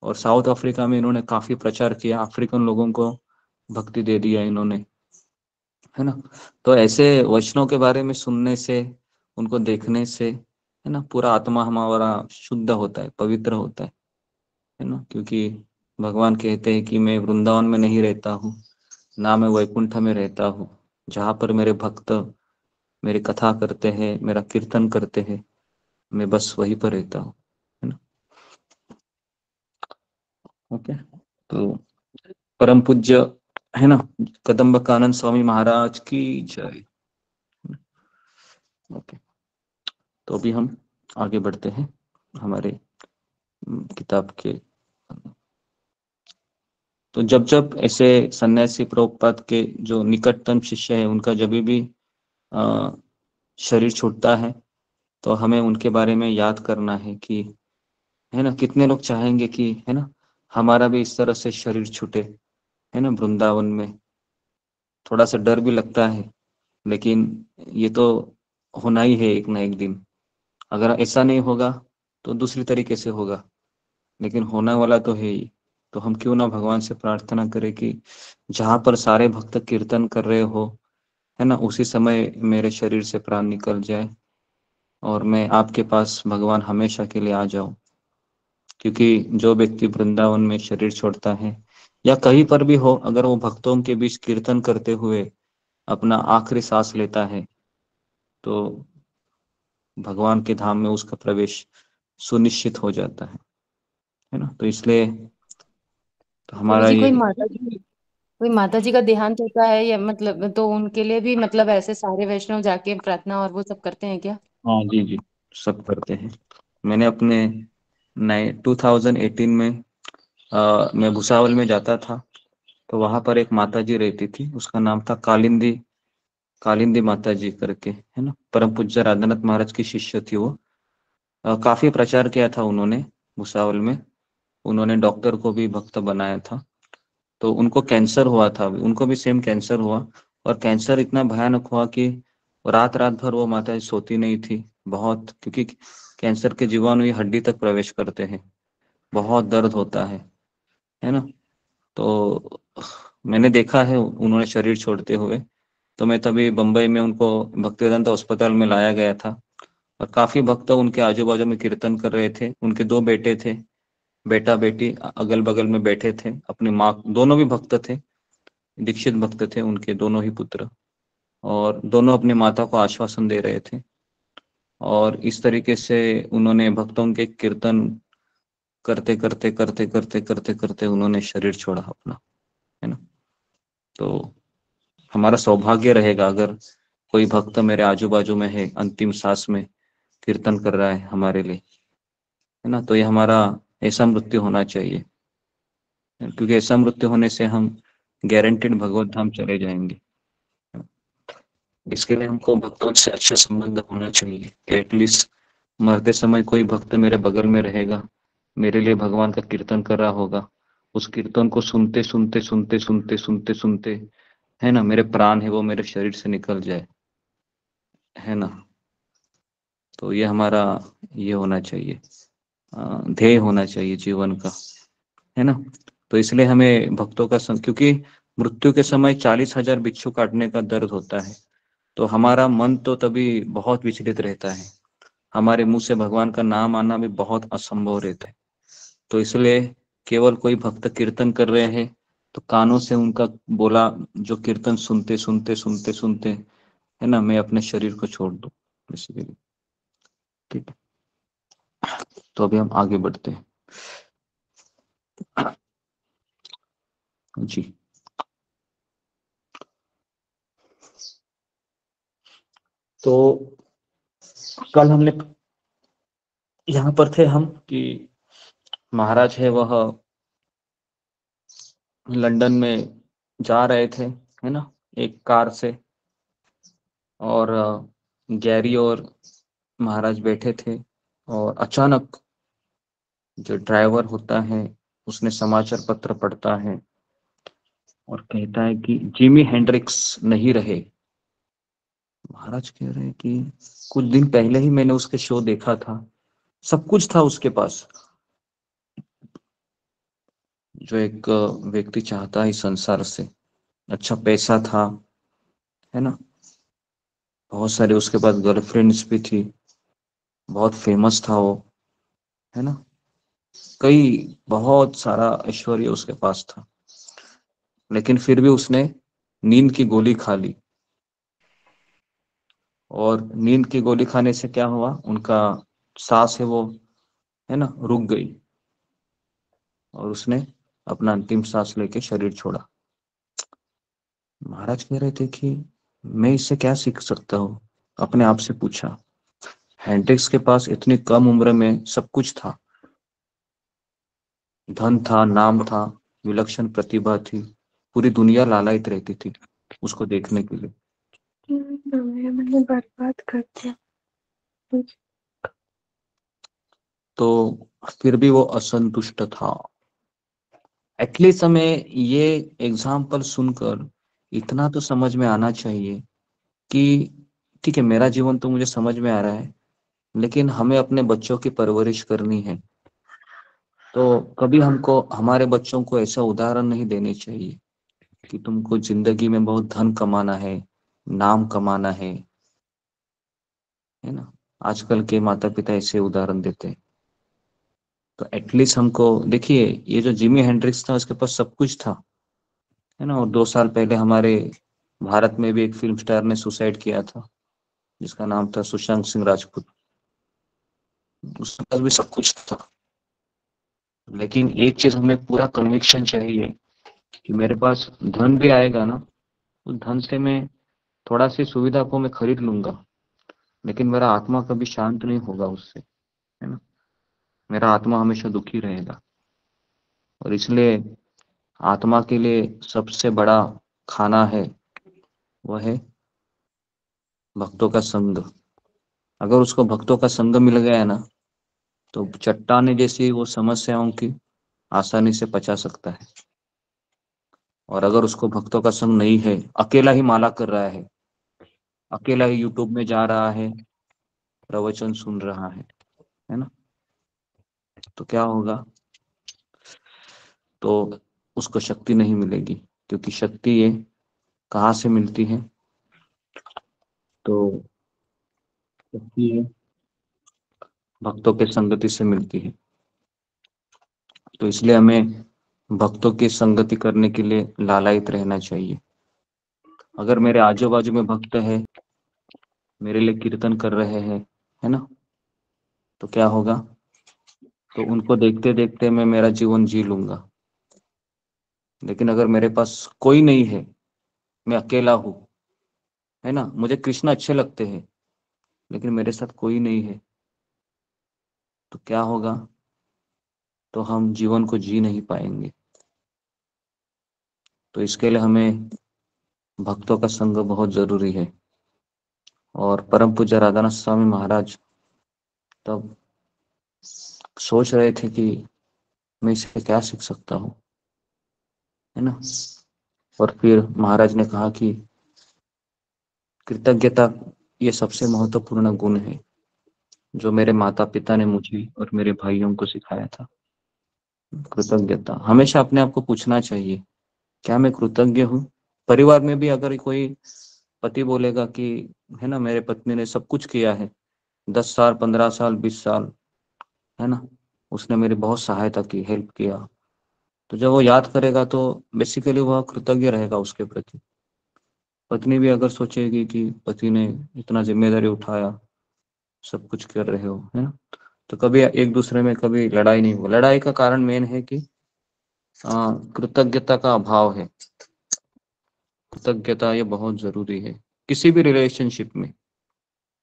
और साउथ अफ्रीका में इन्होंने काफी प्रचार किया, अफ्रीकन लोगों को भक्ति दे दिया इन्होंने। है ना। तो ऐसे वचनों के बारे में सुनने से, उनको देखने से, है ना, पूरा आत्मा हमारा शुद्ध होता है, पवित्र होता है ना। क्योंकि भगवान कहते हैं कि मैं वृंदावन में नहीं रहता हूँ, ना मैं वैकुंठ में रहता हूँ, जहाँ पर मेरे भक्त मेरी कथा करते हैं, मेरा कीर्तन करते हैं, मैं बस वहीं पर रहता हूँ, है ना। ओके, तो परम पूज्य, है ना, कदम्ब कानन स्वामी महाराज की जय। ओके, तो अभी हम आगे बढ़ते हैं हमारे किताब के। तो जब जब ऐसे सन्यासी प्रभुपाद के जो निकटतम शिष्य है, उनका जब भी शरीर छूटता है, तो हमें उनके बारे में याद करना है कि, है ना, कितने लोग चाहेंगे कि, है ना, हमारा भी इस तरह से शरीर छूटे, है ना, वृंदावन में। थोड़ा सा डर भी लगता है, लेकिन ये तो होना ही है एक ना एक दिन। अगर ऐसा नहीं होगा तो दूसरी तरीके से होगा, लेकिन होने वाला तो है ही। तो हम क्यों ना भगवान से प्रार्थना करें कि जहाँ पर सारे भक्त कीर्तन कर रहे हो, है ना, उसी समय मेरे शरीर से प्राण निकल जाए और मैं आपके पास भगवान हमेशा के लिए आ जाऊं। क्योंकि जो व्यक्ति वृंदावन में शरीर छोड़ता है या कहीं पर भी हो, अगर वो भक्तों के बीच कीर्तन करते हुए अपना आखिरी सांस लेता है, तो भगवान के धाम में उसका प्रवेश सुनिश्चित हो जाता है ना। तो इसलिए तो प्रभु हमारा जी, ये, कोई माता जी का देहांत होता है या मतलब, तो उनके लिए भी मतलब ऐसे सारे वैष्णव जाके प्रार्थना और वो सब करते हैं क्या? हाँ जी जी, सब करते हैं। मैंने अपने 2018 में मैं भुसावल में जाता था, तो वहां पर एक माता जी रहती थी, उसका नाम था कालिंदी, कालिंदी माता जी करके, है ना। परम पूज्य राधानाथ महाराज की शिष्य थी वो। काफी प्रचार किया था उन्होंने भुसावल में। उन्होंने डॉक्टर को भी भक्त बनाया था। तो उनको कैंसर हुआ था, उनको भी सेम कैंसर हुआ। और कैंसर इतना भयानक हुआ कि रात रात भर वो माता जी सोती नहीं थी बहुत, क्योंकि कैंसर के जीवाणु ये हड्डी तक प्रवेश करते हैं, बहुत दर्द होता है ना। तो मैंने देखा है उन्होंने शरीर छोड़ते हुए। तो मैं तभी बम्बई में उनको भक्तिवेदांत अस्पताल में लाया गया था, और काफी भक्त उनके आजू बाजू में कीर्तन कर रहे थे। उनके दो बेटे थे, बेटा बेटी अगल बगल में बैठे थे, अपनी माँ, दोनों भी भक्त थे, दीक्षित भक्त थे उनके दोनों ही पुत्र, और दोनों अपनी माता को आश्वासन दे रहे थे। और इस तरीके से उन्होंने भक्तों के कीर्तन करते करते करते करते करते करते उन्होंने शरीर छोड़ा अपना, है ना। तो हमारा सौभाग्य रहेगा अगर कोई भक्त मेरे आजू बाजू में है, अंतिम सांस में कीर्तन कर रहा है हमारे लिए, है ना। तो ये हमारा ऐसा मृत्यु होना चाहिए, क्योंकि ऐसा मृत्यु होने से हम गारंटेड भगवत धाम चले जाएंगे। इसके लिए हमको भक्तों से अच्छा संबंध होना चाहिए। एटलीस्ट मरते समय कोई भक्त मेरे बगल में रहेगा, मेरे लिए भगवान का कीर्तन कर रहा होगा, उस कीर्तन को सुनते सुनते सुनते सुनते सुनते सुनते, है ना, मेरे प्राण है वो मेरे शरीर से निकल जाए, है ना। तो ये हमारा ये होना चाहिए, ध्येय होना चाहिए जीवन का, है ना। तो इसलिए हमें भक्तों का क्योंकि मृत्यु के समय 40,000 बिच्छू काटने का दर्द होता है, तो हमारा मन तो तभी बहुत विचलित रहता है, हमारे मुंह से भगवान का नाम आना भी बहुत असंभव रहता है। तो इसलिए केवल कोई भक्त कीर्तन कर रहे हैं तो कानों से उनका बोला जो कीर्तन सुनते सुनते सुनते सुनते, है ना, मैं अपने शरीर को छोड़ दूं बेसिकली। ठीक है, तो अभी हम आगे बढ़ते हैं जी। तो कल हमने यहाँ पर थे हम कि महाराज है वह लंदन में जा रहे थे, है ना, एक कार से, और गैरी और महाराज बैठे थे, और अचानक जो ड्राइवर होता है उसने समाचार पत्र पढ़ता है और कहता है कि जिमी हेंड्रिक्स नहीं रहे। महाराज कह रहे हैं कि कुछ दिन पहले ही मैंने उसके शो देखा था, सब कुछ था उसके पास जो एक व्यक्ति चाहता है इस संसार से, अच्छा पैसा था, है ना। बहुत सारे उसके पास गर्लफ्रेंड्स भी थी, बहुत फेमस था वो, है ना। कई बहुत सारा ऐश्वर्य उसके पास था, लेकिन फिर भी उसने नींद की गोली खा ली। और नींद की गोली खाने से क्या हुआ, उनका सांस है वो, है ना, रुक गई और उसने अपना अंतिम सांस लेके शरीर छोड़ा। महाराज कह रहे थे कि मैं इससे क्या सीख सकता हूँ। अपने आप से पूछा, हेंड्रिक्स के पास इतनी कम उम्र में सब कुछ था, धन था, नाम था, विलक्षण प्रतिभा थी, पूरी दुनिया लालायित रहती थी उसको देखने के लिए, मैंने बर्बाद कर दिया। तो फिर भी वो असंतुष्ट था। एटलीस्ट हमें ये एग्जाम्पल सुनकर इतना तो समझ में आना चाहिए कि ठीक है, मेरा जीवन तो मुझे समझ में आ रहा है, लेकिन हमें अपने बच्चों की परवरिश करनी है। तो कभी हमको हमारे बच्चों को ऐसा उदाहरण नहीं देने चाहिए कि तुमको जिंदगी में बहुत धन कमाना है, नाम कमाना है ना। आजकल के माता पिता ऐसे उदाहरण देते हैं। तो एटलीस्ट हमको देखिए, ये जो जिमी हेंड्रिक्स था उसके पास सब कुछ था, है ना। और 2 साल पहले हमारे भारत में भी एक फिल्म स्टार ने सुसाइड किया था, जिसका नाम था सुशांत सिंह राजपूत। उसके पास भी सब कुछ था, लेकिन एक चीज हमें पूरा कन्विक्शन चाहिए कि मेरे पास धन भी आएगा ना, उस धन से मैं थोड़ा सी सुविधा को मैं खरीद लूंगा, लेकिन मेरा आत्मा कभी शांत नहीं होगा उससे, है ना। मेरा आत्मा हमेशा दुखी रहेगा। और इसलिए आत्मा के लिए सबसे बड़ा खाना है, वह है भक्तों का संग। अगर उसको भक्तों का संग मिल गया ना, तो चट्टाने जैसी वो समस्याओं की आसानी से पचा सकता है। और अगर उसको भक्तों का संग नहीं है, अकेला ही माला कर रहा है, अकेला ही यूट्यूब में जा रहा है, प्रवचन सुन रहा है ना, तो क्या होगा, तो उसको शक्ति नहीं मिलेगी। क्योंकि शक्ति ये कहाँ से मिलती है, तो शक्ति ये भक्तों के संगति से मिलती है। तो इसलिए हमें भक्तों की संगति करने के लिए लालायित रहना चाहिए। अगर मेरे आजू बाजू में भक्त है, मेरे लिए कीर्तन कर रहे हैं, है ना, तो क्या होगा, तो उनको देखते देखते मैं मेरा जीवन जी लूंगा। लेकिन अगर मेरे पास कोई नहीं है, मैं अकेला हूँ, है ना, मुझे कृष्ण अच्छे लगते हैं, लेकिन मेरे साथ कोई नहीं है, तो क्या होगा, तो हम जीवन को जी नहीं पाएंगे। तो इसके लिए हमें भक्तों का संग बहुत जरूरी है। और परम पूज्य राधानाथ स्वामी महाराज तब सोच रहे थे कि मैं इससे क्या सीख सकता हूँ, है ना। और फिर महाराज ने कहा कि कृतज्ञता ये सबसे महत्वपूर्ण गुण है जो मेरे माता पिता ने मुझे और मेरे भाइयों को सिखाया था। कृतज्ञता हमेशा अपने आप को पूछना चाहिए, क्या मैं कृतज्ञ हूँ। परिवार में भी अगर कोई पति बोलेगा कि, है ना, मेरे पत्नी ने सब कुछ किया है, 10 साल, 15 साल, 20 साल, है ना, उसने मेरी बहुत सहायता की, हेल्प किया, तो जब वो याद करेगा तो बेसिकली वह कृतज्ञ रहेगा उसके प्रति। पत्नी भी अगर सोचेगी कि पति ने इतना जिम्मेदारी उठाया, सब कुछ कर रहे हो, है ना, तो कभी एक दूसरे में कभी लड़ाई नहीं हुआ। लड़ाई का कारण मेन है कि कृतज्ञता का अभाव है। कृतज्ञता ये बहुत जरूरी है किसी भी रिलेशनशिप में।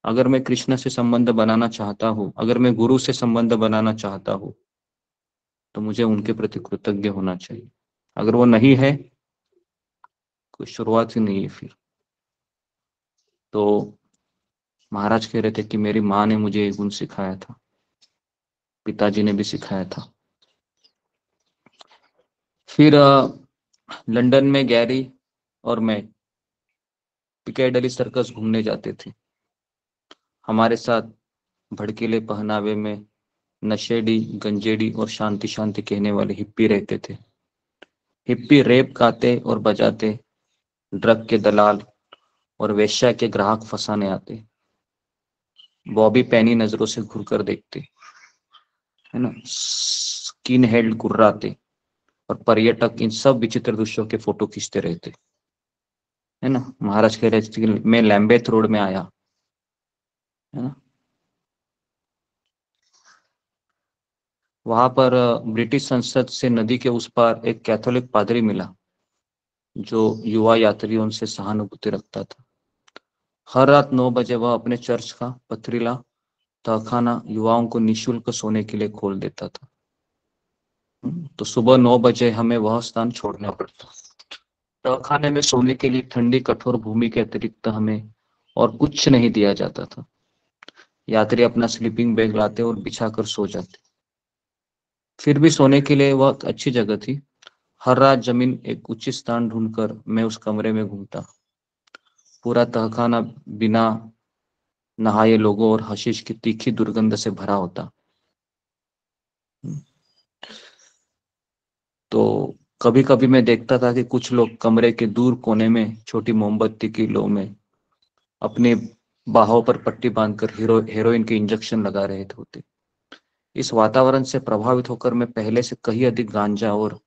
अगर मैं कृष्ण से संबंध बनाना चाहता हूँ, अगर मैं गुरु से संबंध बनाना चाहता हूँ, तो मुझे उनके प्रति कृतज्ञ होना चाहिए। अगर वो नहीं है, कोई शुरुआत ही नहीं है फिर। तो महाराज कह रहे थे कि मेरी माँ ने मुझे ये गुण सिखाया था, पिताजी ने भी सिखाया था। फिर लंदन में गैरी और मैं पिकेडिली सर्कस घूमने जाते थे। हमारे साथ भड़कीले पहनावे में नशेड़ी, गंजेड़ी और शांति शांति कहने वाले हिप्पी रहते थे। हिप्पी रैप गाते और बजाते, ड्रग के दलाल और वेश्या के ग्राहक फंसाने आते, बॉबी पैनी नजरों से घूरकर देखते, है ना, स्किन हेड गुर्राते, और पर्यटक इन सब विचित्र दृश्यों के फोटो खींचते रहते, है ना। महाराज कह रहे थे कि मैं लैम्बेथ रोड में आया, है ना, वहां पर ब्रिटिश संसद से नदी के उस पार एक कैथोलिक पादरी मिला जो युवा यात्रियों से सहानुभूति रखता था। हर रात 9 बजे वह अपने चर्च का पथरीला तहखाना युवाओं को निशुल्क सोने के लिए खोल देता था। तो सुबह 9 बजे हमें वह स्थान छोड़ना पड़ता। तहखाने में सोने के लिए ठंडी कठोर भूमि के अतिरिक्त हमें और कुछ नहीं दिया जाता था। यात्री अपना स्लीपिंग बैग लाते और बिछाकर सो जाते। फिर भी सोने के लिए वह अच्छी जगह थी। हर रात जमीन एक उचित स्थान ढूंढकर मैं उस कमरे में घूमता। पूरा तहखाना बिना नहाए लोगों और हशीश की तीखी दुर्गंध से भरा होता। तो कभी कभी मैं देखता था कि कुछ लोग कमरे के दूर कोने में छोटी मोमबत्ती की लो में अपने बाहों पर पट्टी बांधकर हेरोइन के इंजेक्शन लगा रहे होते। इस वातावरण से प्रभावित होकर मैं पहले से कहीं अधिक गांजा और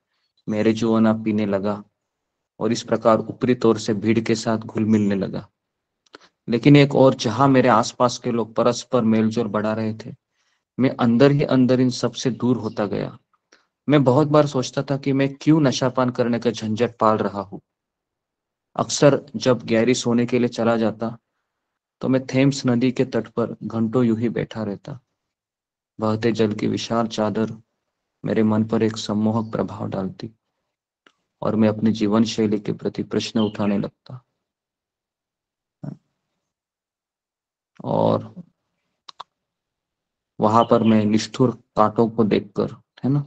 मैरिजुआना पीने लगा और इस प्रकार ऊपरी तौर से भीड़ के साथ घुल मिलने लगा। लेकिन एक और, जहां मेरे आसपास के लोग परस्पर मेलजोल बढ़ा रहे थे, मैं अंदर ही अंदर इन सबसे दूर होता गया। मैं बहुत बार सोचता था कि मैं क्यों नशापान करने का झंझट पाल रहा हूँ। अक्सर जब गैरी सोने के लिए चला जाता तो मैं थेम्स नदी के तट पर घंटों यूं ही बैठा रहता। बहते जल की विशाल चादर मेरे मन पर एक सम्मोहक प्रभाव डालती और मैं अपनी जीवन शैली के प्रति प्रश्न उठाने लगता। और वहां पर मैं निष्ठुर कांटों को देखकर, है ना,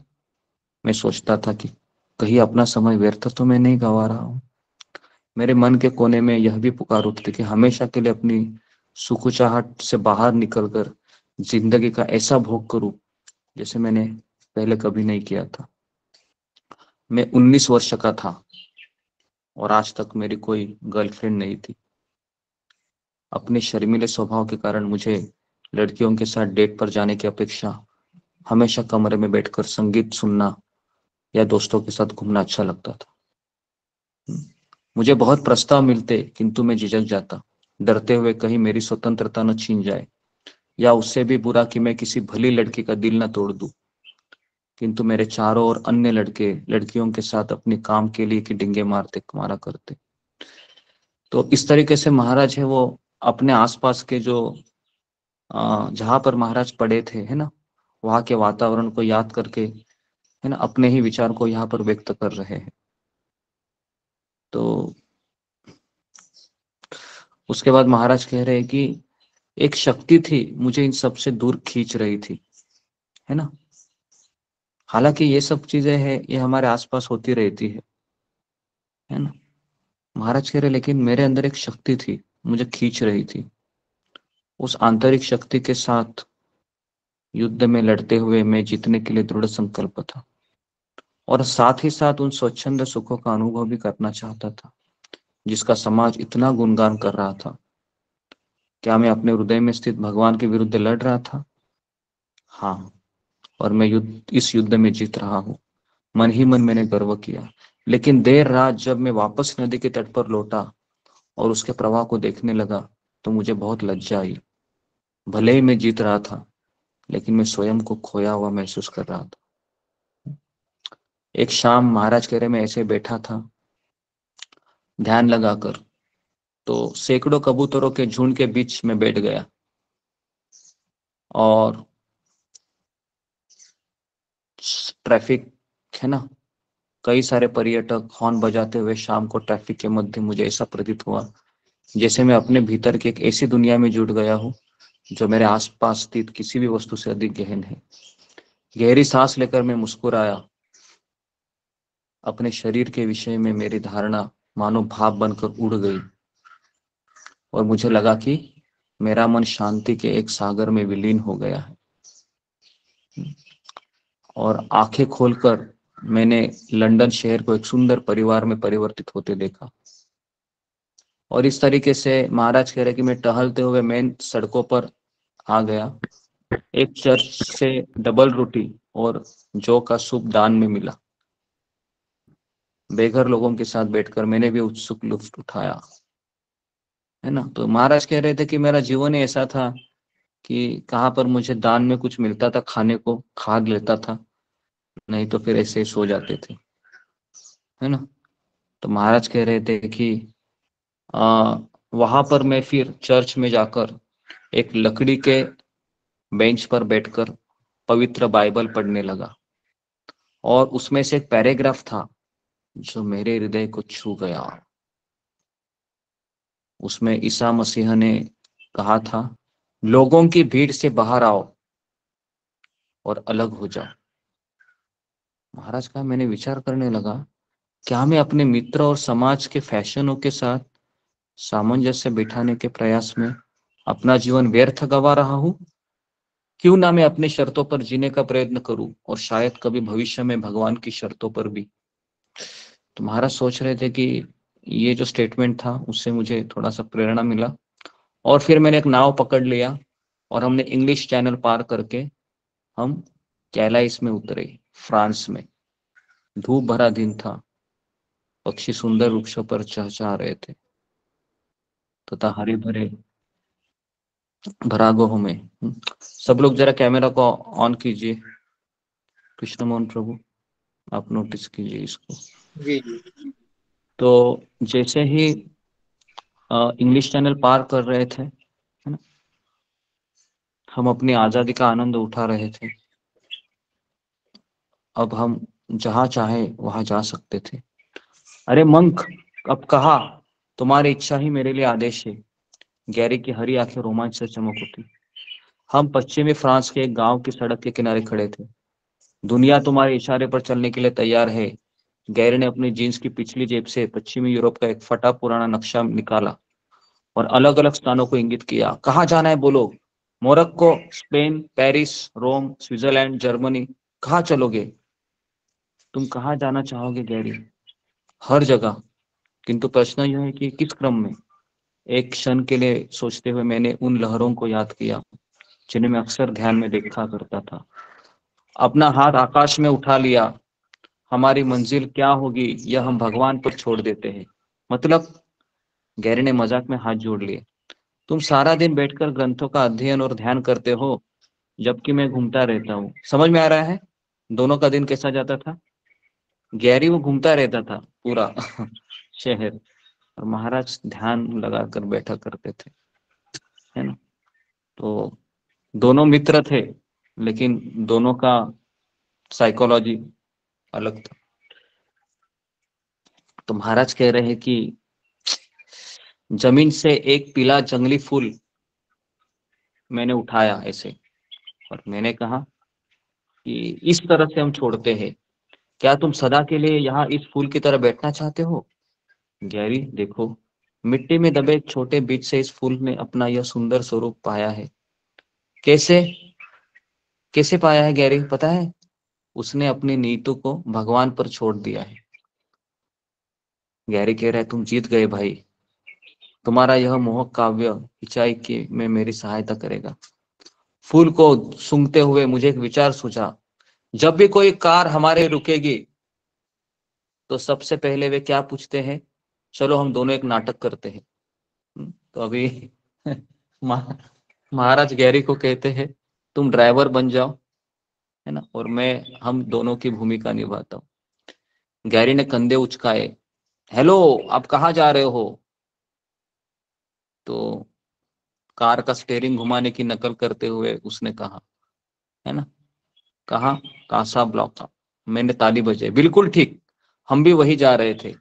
मैं सोचता था कि कहीं अपना समय व्यर्थ तो मैं नहीं गंवा रहा हूँ। मेरे मन के कोने में यह भी पुकार उठती कि हमेशा के लिए अपनी सुकुचाहट से बाहर निकलकर जिंदगी का ऐसा भोग करूं जैसे मैंने पहले कभी नहीं किया था। मैं 19 वर्ष का था और आज तक मेरी कोई गर्लफ्रेंड नहीं थी। अपने शर्मीले स्वभाव के कारण मुझे लड़कियों के साथ डेट पर जाने की अपेक्षा हमेशा कमरे में बैठकर संगीत सुनना या दोस्तों के साथ घूमना अच्छा लगता था। मुझे बहुत प्रस्ताव मिलते किंतु मैं झिझक जाता, डरते हुए कहीं मेरी स्वतंत्रता न छीन जाए या उससे भी बुरा कि मैं किसी भली लड़की का दिल न तोड़ दूं। किंतु मेरे चारों ओर अन्य लड़के लड़कियों के साथ अपने काम के लिए की डिंगे मारा करते। तो इस तरीके से महाराज है वो अपने आसपास के जो जहां पर महाराज पड़े थे, है ना, वहां के वातावरण को याद करके, है ना, अपने ही विचार को यहाँ पर व्यक्त कर रहे हैं। तो उसके बाद महाराज कह रहे हैं कि एक शक्ति थी मुझे इन सबसे दूर खींच रही थी, है ना। हालांकि ये सब चीजें हैं, ये हमारे आसपास होती रहती है ना। महाराज कह रहे लेकिन मेरे अंदर एक शक्ति थी मुझे खींच रही थी। उस आंतरिक शक्ति के साथ युद्ध में लड़ते हुए मैं जीतने के लिए दृढ़ संकल्प था और साथ ही साथ उन स्वच्छंद सुखों का अनुभव भी करना चाहता था जिसका समाज इतना गुणगान कर रहा था। क्या मैं अपने हृदय में स्थित भगवान के विरुद्ध लड़ रहा था? हाँ, और मैं इस युद्ध में जीत रहा हूँ। मन ही मन मैंने गर्व किया। लेकिन देर रात जब मैं वापस नदी के तट पर लौटा और उसके प्रवाह को देखने लगा तो मुझे बहुत लज्जा आई। भले ही मैं जीत रहा था लेकिन मैं स्वयं को खोया हुआ महसूस कर रहा था। एक शाम महाराज कह रहे मैं ऐसे बैठा था ध्यान लगाकर, तो सैकड़ों कबूतरों के झुंड के बीच में बैठ गया और ट्रैफिक, है ना, कई सारे पर्यटक हॉर्न बजाते हुए शाम को ट्रैफिक के मध्य मुझे ऐसा प्रतीत हुआ जैसे मैं अपने भीतर की एक ऐसी दुनिया में जुट गया हूँ जो मेरे आसपास स्थित किसी भी वस्तु से अधिक गहन है। गहरी सांस लेकर मैं मुस्कुराया। अपने शरीर के विषय में मेरी धारणा मानो भाप बनकर उड़ गई और मुझे लगा कि मेरा मन शांति के एक सागर में विलीन हो गया है। और आंखें खोलकर मैंने लंदन शहर को एक सुंदर परिवार में परिवर्तित होते देखा और इस तरीके से महाराज कह रहे कि मैं टहलते हुए मेन सड़कों पर आ गया। एक चर्च से डबल रोटी और जौ का सूप दान में मिला। बेघर लोगों के साथ बैठकर मैंने भी उत्सुक लुत्फ उठाया, है ना। तो महाराज कह रहे थे कि मेरा जीवन ही ऐसा था कि कहाँ पर मुझे दान में कुछ मिलता था खाने को, खा लेता था, नहीं तो फिर ऐसे ही सो जाते थे, है ना। तो महाराज कह रहे थे कि वहां पर मैं फिर चर्च में जाकर एक लकड़ी के बेंच पर बैठकर पवित्र बाइबल पढ़ने लगा, और उसमें से एक पैराग्राफ था जो मेरे हृदय को छू गया। उसमें ईसा मसीह ने कहा था, लोगों की भीड़ से बाहर आओ और अलग हो जाओ। महाराज का मैंने विचार करने लगा, क्या मैं अपने मित्र और समाज के फैशनों के साथ सामंजस्य बिठाने के प्रयास में अपना जीवन व्यर्थ गवा रहा हूं? क्यों ना मैं अपनी शर्तों पर जीने का प्रयत्न करूं, और शायद कभी भविष्य में भगवान की शर्तों पर भी। तो महाराज सोच रहे थे कि ये जो स्टेटमेंट था उससे मुझे थोड़ा सा प्रेरणा मिला, और फिर मैंने एक नाव पकड़ लिया और हमने इंग्लिश चैनल पार करके हम कैलाइस में उतरे, फ्रांस में। धूप भरा दिन था, पक्षी सुंदर वृक्षों पर चहचहा रहे थे तथा हरे भरे भरागोह में। सब लोग जरा कैमरा को ऑन कीजिए। कृष्ण मोहन प्रभु, आप नोटिस कीजिए इसको। जी जी। तो जैसे ही इंग्लिश चैनल पार कर रहे थे, है ना, हम अपनी आजादी का आनंद उठा रहे थे। अब हम जहां चाहे वहां जा सकते थे। अरे मंक, अब कहा, तुम्हारी इच्छा ही मेरे लिए आदेश है। गैरी की हरी आंखें रोमांच से चमक उठी। हम पश्चिमी फ्रांस के एक गांव की सड़क के किनारे खड़े थे। दुनिया तुम्हारे इशारे पर चलने के लिए तैयार है। गैरी ने अपनी जींस की पिछली जेब से पश्चिमी यूरोप का एक फटा पुराना नक्शा निकाला और अलग अलग स्थानों को इंगित किया। कहाँ जाना है बोलो? मोरक्को, स्पेन, पेरिस, रोम, स्विट्जरलैंड, जर्मनी। कहाँ चलोगे? तुम कहाँ जाना चाहोगे गैरी? हर जगह। किंतु प्रश्न यह है कि किस क्रम में? एक क्षण के लिए सोचते हुए मैंने उन लहरों को याद किया जिन्हें मैं अक्सर ध्यान में देखा करता था। अपना हाथ आकाश में उठा लिया। हमारी मंजिल क्या होगी यह हम भगवान पर छोड़ देते हैं। मतलब? गैरी ने मजाक में हाथ जोड़ लिए। तुम सारा दिन बैठकर ग्रंथों का अध्ययन और ध्यान करते हो, जबकि मैं घूमता रहता हूँ। समझ में आ रहा है दोनों का दिन कैसा जाता था? गैरी वो घूमता रहता था पूरा शहर, और महाराज ध्यान लगाकर बैठा करते थे, है ना। तो दोनों मित्र थे, लेकिन दोनों का साइकोलॉजी अलग था। तो महाराज कह रहे हैं कि जमीन से एक पीला जंगली फूल मैंने उठाया ऐसे, और मैंने कहा कि इस तरह से हम छोड़ते हैं। क्या तुम सदा के लिए यहाँ इस फूल की तरह बैठना चाहते हो? गैरी देखो, मिट्टी में दबे एक छोटे बीज से इस फूल ने अपना यह सुंदर स्वरूप पाया है। कैसे कैसे पाया है गैरी, पता है? उसने अपनी नीतू को भगवान पर छोड़ दिया है। गैरी कह रहा है, तुम जीत गए भाई। तुम्हारा यह मोहक काव्य ऊंचाई की में मेरी सहायता करेगा। फूल को सूंघते हुए मुझे एक विचार सूझा। जब भी कोई कार हमारे रुकेगी तो सबसे पहले वे क्या पूछते हैं? चलो हम दोनों एक नाटक करते हैं। तो अभी महाराज गैरी को कहते हैं, तुम ड्राइवर बन जाओ, है ना, और हम दोनों की भूमिका निभाता हूँ। गैरी ने कंधे उचकाए। हेलो, आप कहाँ जा रहे हो? तो कार का स्टेयरिंग घुमाने की नकल करते हुए उसने कहा, है ना, कहा कासा ब्लॉक। मैंने ताली बजाई। बिल्कुल ठीक, हम भी वही जा रहे थे।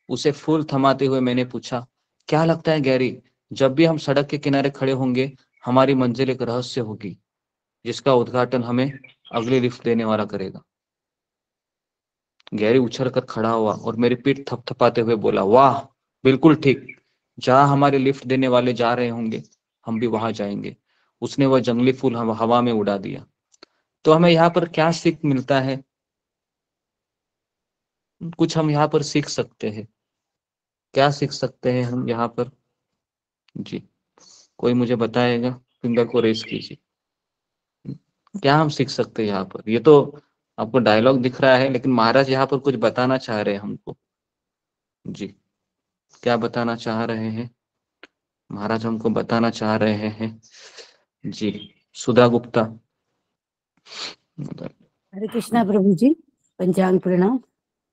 उसे फूल थमाते हुए मैंने पूछा, क्या लगता है गैरी, जब भी हम सड़क के किनारे खड़े होंगे हमारी मंजिल एक रहस्य होगी जिसका उद्घाटन हमें अगली लिफ्ट देने वाला करेगा। गैरी उछल कर खड़ा हुआ और मेरी पीठ थपथपाते हुए बोला, वाह, बिल्कुल ठीक। जहां हमारे लिफ्ट देने वाले जा रहे होंगे हम भी वहां जाएंगे। उसने वह जंगली फूल हवा में उड़ा दिया। तो हमें यहाँ पर क्या सीख मिलता है? कुछ हम यहाँ पर सीख सकते हैं। क्या सीख सकते हैं हम यहाँ पर? जी, कोई मुझे बताएगा? फिंगर को रेस कीजिए। क्या हम सीख सकते हैं यहाँ पर? ये तो आपको डायलॉग दिख रहा है, लेकिन महाराज यहाँ पर कुछ बताना चाह रहे हैं हमको। जी, क्या बताना चाह रहे हैं महाराज? हमको बताना चाह रहे हैं जी। सुधा गुप्ता। हरे कृष्णा प्रभु जी, पंचांग प्रणाम।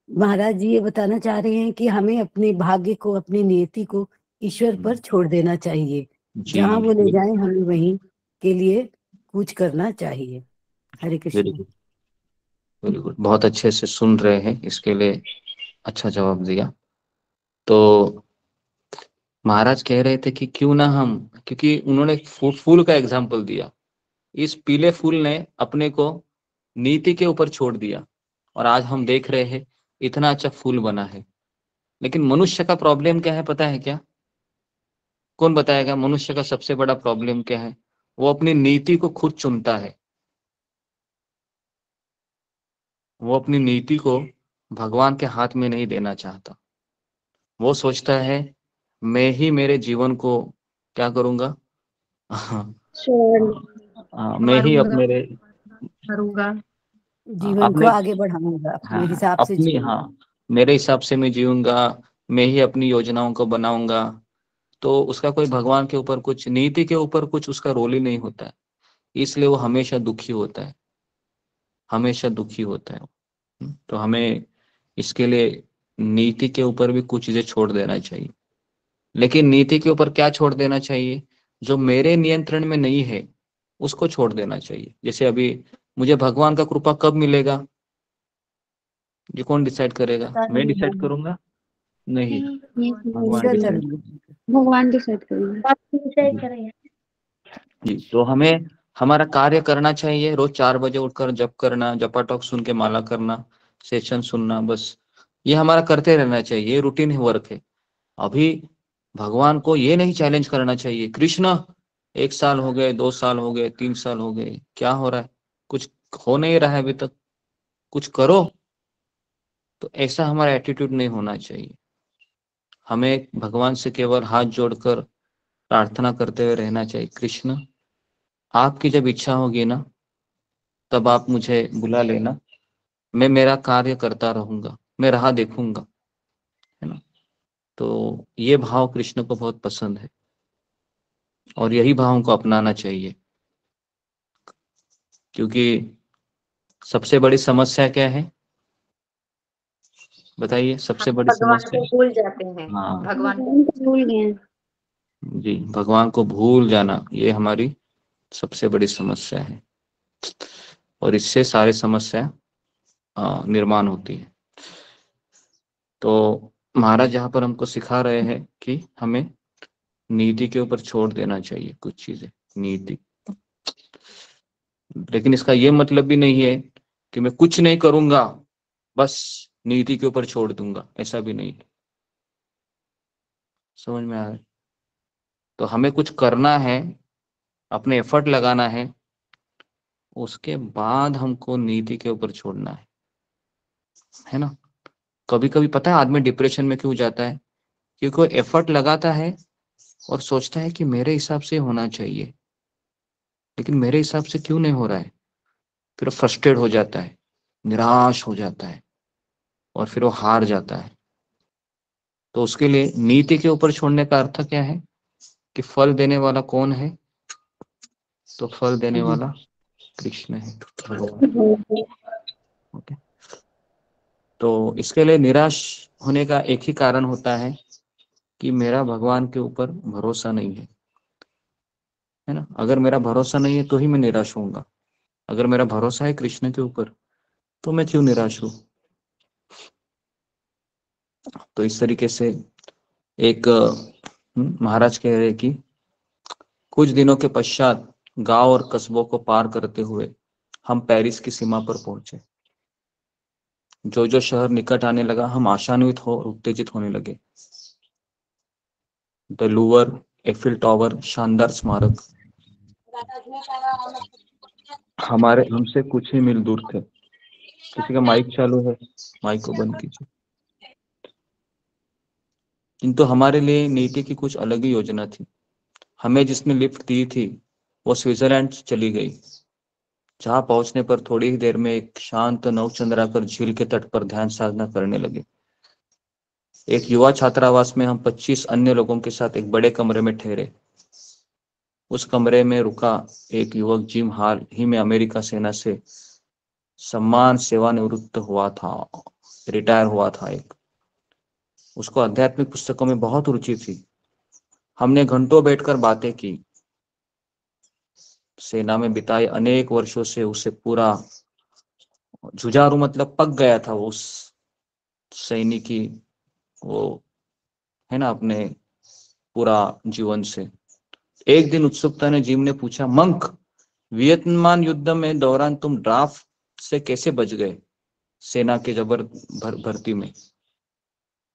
महाराज जी ये बताना चाह रहे हैं कि हमें अपने भाग्य को, अपनी नियति को ईश्वर पर छोड़ देना चाहिए। जी, जहाँ वो ले जाए हमें वहीं के लिए कुछ करना चाहिए। हरे कृष्ण। वेरी गुड, बहुत अच्छे से सुन रहे हैं, इसके लिए अच्छा जवाब दिया। तो महाराज कह रहे थे कि क्यों ना हम, क्योंकि उन्होंने फूल का एग्जाम्पल दिया। इस पीले फूल ने अपने को नीति के ऊपर छोड़ दिया और आज हम देख रहे हैं इतना अच्छा फूल बना है। लेकिन मनुष्य का प्रॉब्लम क्या है पता है क्या? कौन बताएगा मनुष्य का सबसे बड़ा प्रॉब्लम क्या है? वो अपनी नीति को खुद चुनता है। वो अपनी नीति को भगवान के हाथ में नहीं देना चाहता। वो सोचता है मैं ही मेरे जीवन को क्या करूंगा मैं ही अपने करूंगा, जीवन को आगे बढ़ाऊंगा अपने हिसाब से अपनी मेरे हिसाब से मैं जीऊंगा, मैं ही अपनी योजनाओं को बनाऊंगा। तो उसका कोई भगवान के ऊपर कुछ, नीति के ऊपर कुछ उसका रोल ही नहीं होता है। इसलिए वो हमेशा दुखी होता है, हमेशा दुखी होता है। तो हमें इसके लिए नीति के ऊपर भी कुछ चीजें छोड़ देना चाहिए। लेकिन नीति के ऊपर क्या छोड़ देना चाहिए? जो मेरे नियंत्रण में नहीं है उसको छोड़ देना चाहिए। जैसे अभी मुझे भगवान का कृपा कब मिलेगा, ये कौन डिसाइड करेगा? मैं डिसाइड करूंगा? नहीं, भगवान डिसाइड करेंगे। जी। तो हमें हमारा कार्य करना चाहिए। रोज 4 बजे उठकर जप करना, जपाटॉक सुन के माला करना, सेशन सुनना, बस ये हमारा करते रहना चाहिए। ये रूटीन वर्क है। अभी भगवान को ये नहीं चैलेंज करना चाहिए, कृष्ण 1 साल हो गए, 2 साल हो गए, 3 साल हो गए, क्या हो रहा है? कुछ हो नहीं रहा है अभी तक, कुछ करो। तो ऐसा हमारा एटीट्यूड नहीं होना चाहिए। हमें भगवान से केवल हाथ जोड़कर प्रार्थना करते हुए रहना चाहिए, कृष्ण आपकी जब इच्छा होगी ना तब आप मुझे बुला लेना, मैं मेरा कार्य करता रहूंगा, मैं राह देखूंगा, है ना। तो ये भाव कृष्ण को बहुत पसंद है और यही भाव को अपनाना चाहिए। क्योंकि सबसे बड़ी समस्या क्या है बताइए? सबसे बड़ी भगवान समस्या को भूल जाते हैं। भगवान को भूल गए। जी, भगवान को भूल जाना ये हमारी सबसे बड़ी समस्या है और इससे सारी समस्या निर्माण होती है। तो महाराज यहाँ पर हमको सिखा रहे हैं कि हमें नीति के ऊपर छोड़ देना चाहिए कुछ चीजें, नीति। लेकिन इसका ये मतलब भी नहीं है कि मैं कुछ नहीं करूंगा, बस नीति के ऊपर छोड़ दूंगा, ऐसा भी नहीं है। समझ में आ रहा है? तो हमें कुछ करना है, अपने एफर्ट लगाना है, उसके बाद हमको नीति के ऊपर छोड़ना है ना। कभी कभी पता है आदमी डिप्रेशन में क्यों जाता है? क्योंकि वो एफर्ट लगाता है और सोचता है कि मेरे हिसाब से होना चाहिए, लेकिन मेरे हिसाब से क्यों नहीं हो रहा है। फिर वो फ्रस्ट्रेट हो जाता है, निराश हो जाता है और फिर वो हार जाता है। तो उसके लिए नीति के ऊपर छोड़ने का अर्थ क्या है कि फल देने वाला कौन है? तो फल देने वाला कृष्ण है, भगवान। ओके। तो इसके लिए निराश होने का एक ही कारण होता है कि मेरा भगवान के ऊपर भरोसा नहीं है ना। अगर मेरा भरोसा नहीं है तो ही मैं निराश होऊंगा। अगर मेरा भरोसा है कृष्ण के ऊपर तो मैं क्यों निराश हूं? तो इस तरीके से एक महाराज कह रहे कि कुछ दिनों के पश्चात गांव और कस्बों को पार करते हुए हम पेरिस की सीमा पर पहुंचे। जो जो शहर निकट आने लगा हम आशान्वित हो उत्तेजित होने लगे। द लूवर, एफिल टावर, शानदार स्मारक हमारे हमसे कुछ ही मील दूर थे। किसी का माइक चालू है, माइक को बंद कीजिए। किंतु हमारे लिए नीति की कुछ अलग ही योजना थी। हमें जिसने लिफ्ट दी थी वो स्विट्जरलैंड चली गई, जहां पहुंचने पर थोड़ी ही देर में एक शांत नौचंद्रा कर झील के तट पर ध्यान साधना करने लगे। एक युवा छात्रावास में हम 25 अन्य लोगों के साथ एक बड़े कमरे में ठहरे। उस कमरे में रुका एक युवक जिम हाल ही में अमेरिका सेना से सम्मान सेवानिवृत्त हुआ था, रिटायर हुआ था। एक उसको आध्यात्मिक पुस्तकों में बहुत रुचि थी। हमने घंटों बैठकर बातें की। सेना में बिताए अनेक वर्षों से उसे पूरा जुझारू मतलब पक गया था वो उस सैनिकी वो है ना अपने पूरा जीवन से। एक दिन उत्सुकता ने जिम ने पूछा, मंक, वियतनाम युद्ध में दौरान तुम ड्राफ्ट से कैसे बच गए सेना के भर्ती में?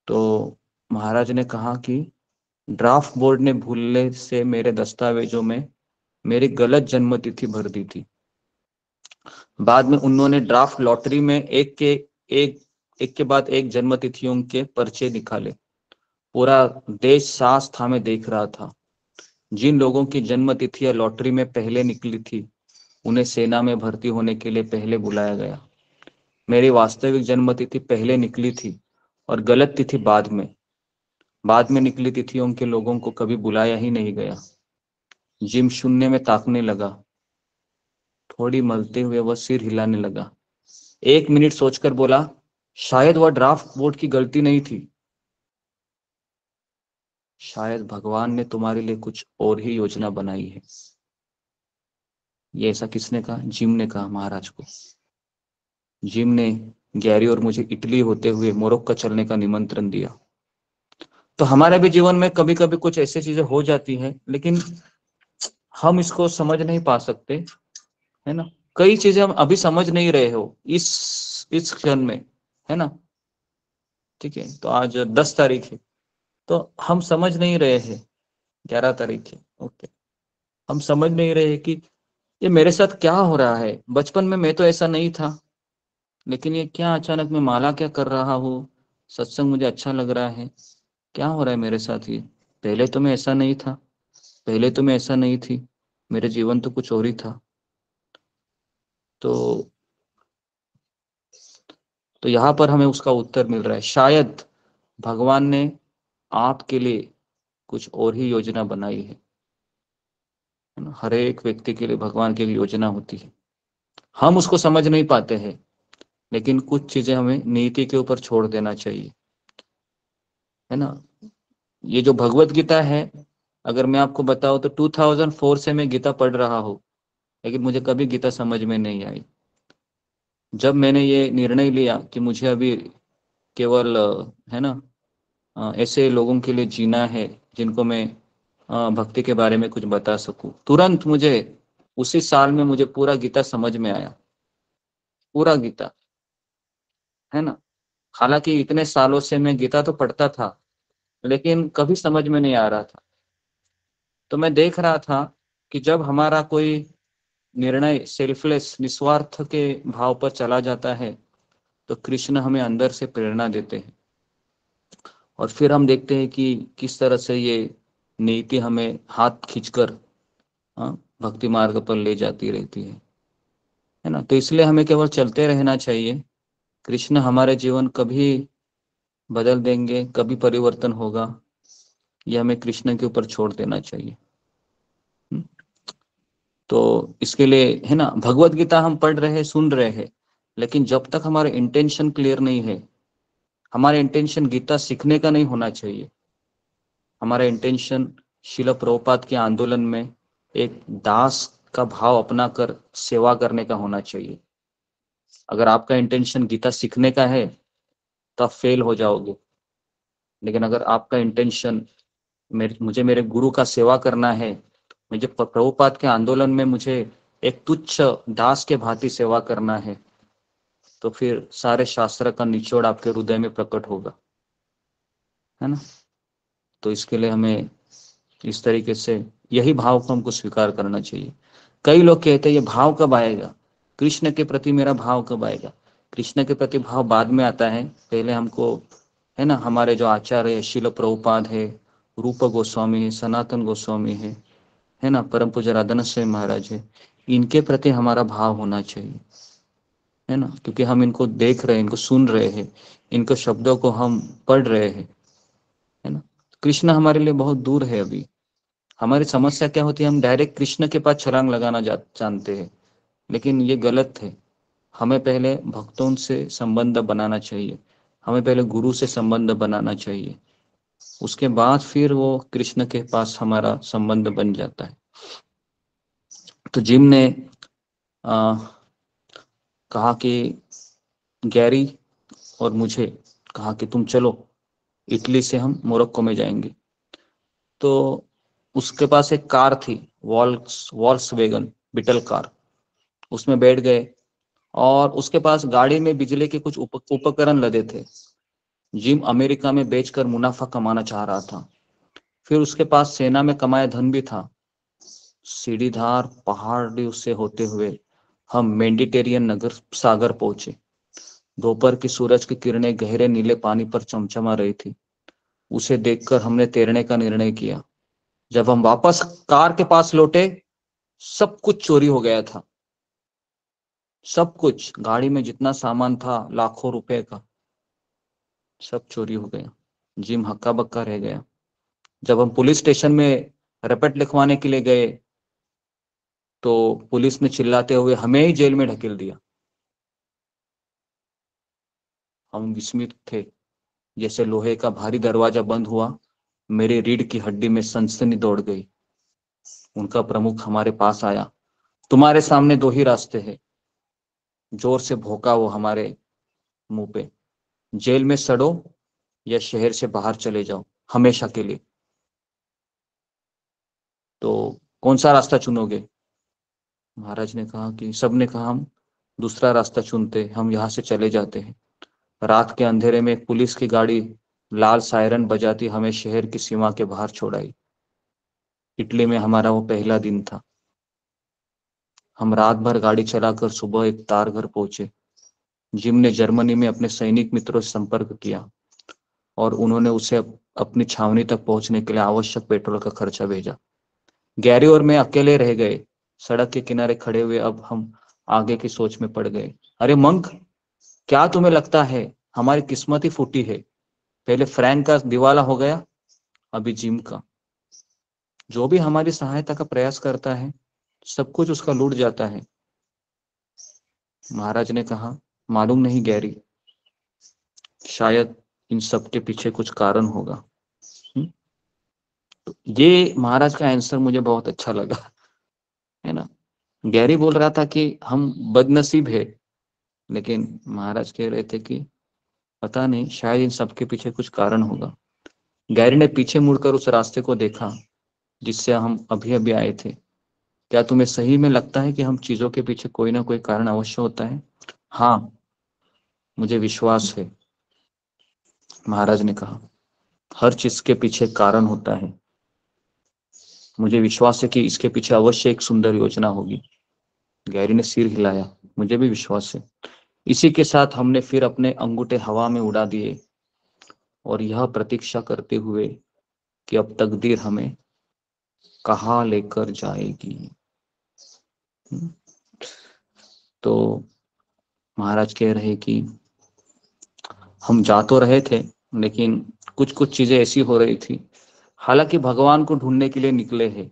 तो महाराज ने कहा कि ड्राफ्ट बोर्ड ने भूलने से मेरे दस्तावेजों में मेरी गलत जन्म तिथि भर दी थी। बाद में उन्होंने ड्राफ्ट लॉटरी में एक के बाद एक जन्म तिथियों के पर्चे निकाले। पूरा देश सास था में देख रहा था। जिन लोगों की जन्म तिथियां लॉटरी में पहले निकली थी उन्हें सेना में भर्ती होने के लिए पहले बुलाया गया। मेरी वास्तविक जन्म तिथि पहले निकली थी और गलत तिथि बाद में निकली तिथियों के लोगों को कभी बुलाया ही नहीं गया। जिम शून्य में ताकने लगा। थोड़ी मलते हुए वह सिर हिलाने लगा। 1 मिनट सोचकर बोला, शायद वह ड्राफ्ट बोर्ड की गलती नहीं थी, शायद भगवान ने तुम्हारे लिए कुछ और ही योजना बनाई है। ये ऐसा किसने कहा? जिम ने कहा महाराज को। जिम ने गैरी और मुझे इटली होते हुए मोरक्को चलने का निमंत्रण दिया। तो हमारे भी जीवन में कभी कभी कुछ ऐसी चीजें हो जाती हैं, लेकिन हम इसको समझ नहीं पा सकते, है ना। कई चीजें हम अभी समझ नहीं रहे हो इस क्षण में, है ना। ठीक है, तो आज 10 तारीख है, तो हम समझ नहीं रहे हैं। 11 तारीख है, ओके, हम समझ नहीं रहे कि ये मेरे साथ क्या हो रहा है। बचपन में मैं तो ऐसा नहीं था, लेकिन ये क्या अचानक मैं माला क्या कर रहा हूँ, सत्संग मुझे अच्छा लग रहा है, क्या हो रहा है मेरे साथ? ये पहले तो मैं ऐसा नहीं था, पहले तो मैं ऐसा नहीं थी, मेरे जीवन तो कुछ और ही था। तो यहाँ पर हमें उसका उत्तर मिल रहा है, शायद भगवान ने आपके लिए कुछ और ही योजना बनाई है। हर एक व्यक्ति के लिए भगवान की योजना होती है, हम उसको समझ नहीं पाते हैं, लेकिन कुछ चीजें हमें नीति के ऊपर छोड़ देना चाहिए, है ना। ये जो भगवत गीता है, अगर मैं आपको बताऊं तो 2004 से मैं गीता पढ़ रहा हूँ, लेकिन मुझे कभी गीता समझ में नहीं आई। जब मैंने ये निर्णय लिया कि मुझे अभी केवल है ना ऐसे लोगों के लिए जीना है जिनको मैं भक्ति के बारे में कुछ बता सकूं, तुरंत मुझे उसी साल में मुझे पूरा गीता समझ में आया, पूरा गीता, है ना। हालांकि इतने सालों से मैं गीता तो पढ़ता था, लेकिन कभी समझ में नहीं आ रहा था। तो मैं देख रहा था कि जब हमारा कोई निर्णय सेल्फलेस निस्वार्थ के भाव पर चला जाता है, तो कृष्ण हमें अंदर से प्रेरणा देते हैं, और फिर हम देखते हैं कि किस तरह से ये नीति हमें हाथ खींचकर भक्ति मार्ग पर ले जाती रहती है ना। तो इसलिए हमें केवल चलते रहना चाहिए। कृष्ण हमारे जीवन कभी बदल देंगे, कभी परिवर्तन होगा, ये हमें कृष्ण के ऊपर छोड़ देना चाहिए। तो इसके लिए है ना, भगवत गीता हम पढ़ रहे हैं, सुन रहे हैं, लेकिन जब तक हमारा इंटेंशन क्लियर नहीं है, हमारा इंटेंशन गीता सीखने का नहीं होना चाहिए, हमारा इंटेंशन शिल प्रभुपाद के आंदोलन में एक दास का भाव अपना कर सेवा करने का होना चाहिए। अगर आपका इंटेंशन गीता सीखने का है तो आप फेल हो जाओगे, लेकिन अगर आपका इंटेंशन मुझे मेरे गुरु का सेवा करना है, मुझे प्रभुपाद के आंदोलन में मुझे एक तुच्छ दास के भांति सेवा करना है, तो फिर सारे शास्त्र का निचोड़ आपके हृदय में प्रकट होगा, है ना। तो इसके लिए हमें इस तरीके से यही भाव को हमको स्वीकार करना चाहिए। कई लोग कहते हैं ये भाव कब आएगा, कृष्ण के प्रति मेरा भाव कब आएगा? कृष्ण के प्रति भाव बाद में आता है, पहले हमको है ना, हमारे जो आचार्य शिल प्रभुपाद है, रूप गोस्वामी है, सनातन गोस्वामी है, है ना, परम पूज्य राधानाथ स्वामी महाराज है, इनके प्रति हमारा भाव होना चाहिए, है ना, क्योंकि हम इनको देख रहे हैं, इनको सुन रहे हैं, इनको शब्दों को हम पढ़ रहे हैं, है ना। कृष्ण हमारे लिए बहुत दूर है अभी। हमारी समस्या क्या होती है, हम डायरेक्ट कृष्ण के पास छलांग लगाना जानते हैं, लेकिन ये गलत है। हमें पहले भक्तों से संबंध बनाना चाहिए, हमें पहले गुरु से संबंध बनाना चाहिए, उसके बाद फिर वो कृष्ण के पास हमारा संबंध बन जाता है। तो जिम ने कहा कि गैरी और मुझे कहा कि तुम चलो, इटली से हम मोरक्को में जाएंगे। तो उसके पास एक कार थी, वॉल्क्सवैगन बीटल कार, उसमें बैठ गए और उसके पास गाड़ी में बिजली के कुछ उपकरण लदे थे। जिम अमेरिका में बेचकर मुनाफा कमाना चाह रहा था। फिर उसके पास सेना में कमाया धन भी था। सीढ़ीदार पहाड़ी से होते हुए हम मेडिटेरियन नगर सागर पहुंचे। दोपहर की सूरज की किरणें गहरे नीले पानी पर चमचमा रही थी। उसे देखकर हमने तैरने का निर्णय किया। जब हम वापस कार के पास लौटे, सब कुछ चोरी हो गया था। सब कुछ, गाड़ी में जितना सामान था, लाखों रुपए का, सब चोरी हो गया। जिम हक्का बक्का रह गया। जब हम पुलिस स्टेशन में रिपोर्ट लिखवाने के लिए गए तो पुलिस ने चिल्लाते हुए हमें ही जेल में ढकेल दिया। हम विस्मित थे। जैसे लोहे का भारी दरवाजा बंद हुआ, मेरी रीढ़ की हड्डी में सनसनी दौड़ गई। उनका प्रमुख हमारे पास आया। तुम्हारे सामने दो ही रास्ते हैं, जोर से भौंका वो हमारे मुंह पे। जेल में सड़ो या शहर से बाहर चले जाओ हमेशा के लिए। तो कौन सा रास्ता चुनोगे? महाराज ने कहा कि सबने कहा हम दूसरा रास्ता चुनते, हम यहाँ से चले जाते हैं। रात के अंधेरे में एक पुलिस की गाड़ी लाल सायरन बजाती हमें शहर की सीमा के बाहर छोड़ाई। इटली में हमारा वो पहला दिन था। हम रात भर गाड़ी चलाकर सुबह एक तार घर पहुंचे। जिम ने जर्मनी में अपने सैनिक मित्रों से संपर्क किया और उन्होंने उसे अपनी छावनी तक पहुंचने के लिए आवश्यक पेट्रोल का खर्चा भेजा। गैरी और मैं अकेले रह गए। सड़क के किनारे खड़े हुए अब हम आगे की सोच में पड़ गए। अरे मंक, क्या तुम्हें लगता है हमारी किस्मत ही फूटी है? पहले फ्रैंक का दिवाला हो गया, अभी जिम का। जो भी हमारी सहायता का प्रयास करता है, सब कुछ उसका लूट जाता है। महाराज ने कहा, मालूम नहीं गैरी, शायद इन सब के पीछे कुछ कारण होगा। तो ये महाराज का आंसर मुझे बहुत अच्छा लगा, है ना। गैरी बोल रहा था कि हम बदनसीब है, लेकिन महाराज कह रहे थे कि पता नहीं, शायद इन सब के पीछे कुछ कारण होगा। गैरी ने पीछे मुड़कर उस रास्ते को देखा जिससे हम अभी अभी आए थे। क्या तुम्हें सही में लगता है कि हम चीजों के पीछे कोई ना कोई कारण अवश्य होता है? हाँ, मुझे विश्वास है, महाराज ने कहा। हर चीज के पीछे कारण होता है। मुझे विश्वास है कि इसके पीछे अवश्य एक सुंदर योजना होगी। गैरी ने सिर हिलाया। मुझे भी विश्वास है। इसी के साथ हमने फिर अपने अंगूठे हवा में उड़ा दिए और यह प्रतीक्षा करते हुए कि अब तकदीर हमें कहाँ लेकर जाएगी। तो महाराज कह रहे कि हम जा तो रहे थे, लेकिन कुछ कुछ चीजें ऐसी हो रही थी। हालांकि भगवान को ढूंढने के लिए निकले हैं,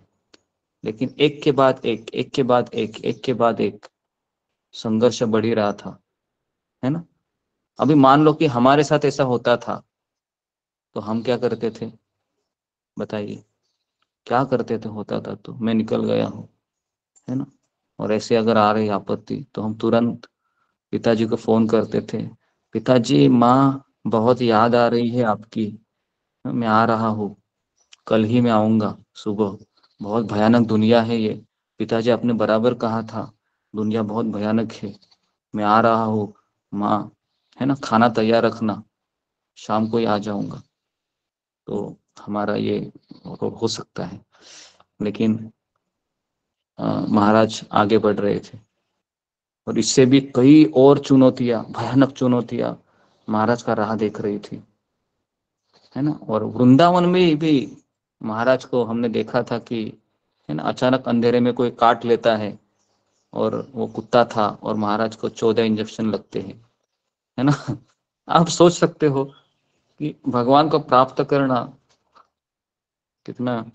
लेकिन एक के बाद एक, एक के बाद एक के बाद एक संघर्ष बढ़ ही रहा था, है ना। अभी मान लो कि हमारे साथ ऐसा होता था तो हम क्या करते थे? बताइए, क्या करते थे? होता था तो मैं निकल गया हूँ, है ना। और ऐसे अगर आ रही आपत्ति तो हम तुरंत पिताजी को फोन करते थे। पिताजी, माँ बहुत याद आ रही है आपकी, मैं आ रहा हूँ, कल ही मैं आऊंगा सुबह। बहुत भयानक दुनिया है ये, पिताजी आपने बराबर कहा था, दुनिया बहुत भयानक है। मैं आ रहा हूँ माँ, है ना, खाना तैयार रखना, शाम को ही आ जाऊंगा। तो हमारा ये हो सकता है, लेकिन महाराज आगे बढ़ रहे थे और इससे भी कई और चुनौतियां, भयानक चुनौतियां महाराज का राह देख रही थी, है ना। और वृंदावन में भी महाराज को हमने देखा था कि है ना। अचानक अंधेरे में कोई काट लेता है और वो कुत्ता था और महाराज को 14 इंजेक्शन लगते हैं, है ना। आप सोच सकते हो कि भगवान को प्राप्त करना कितना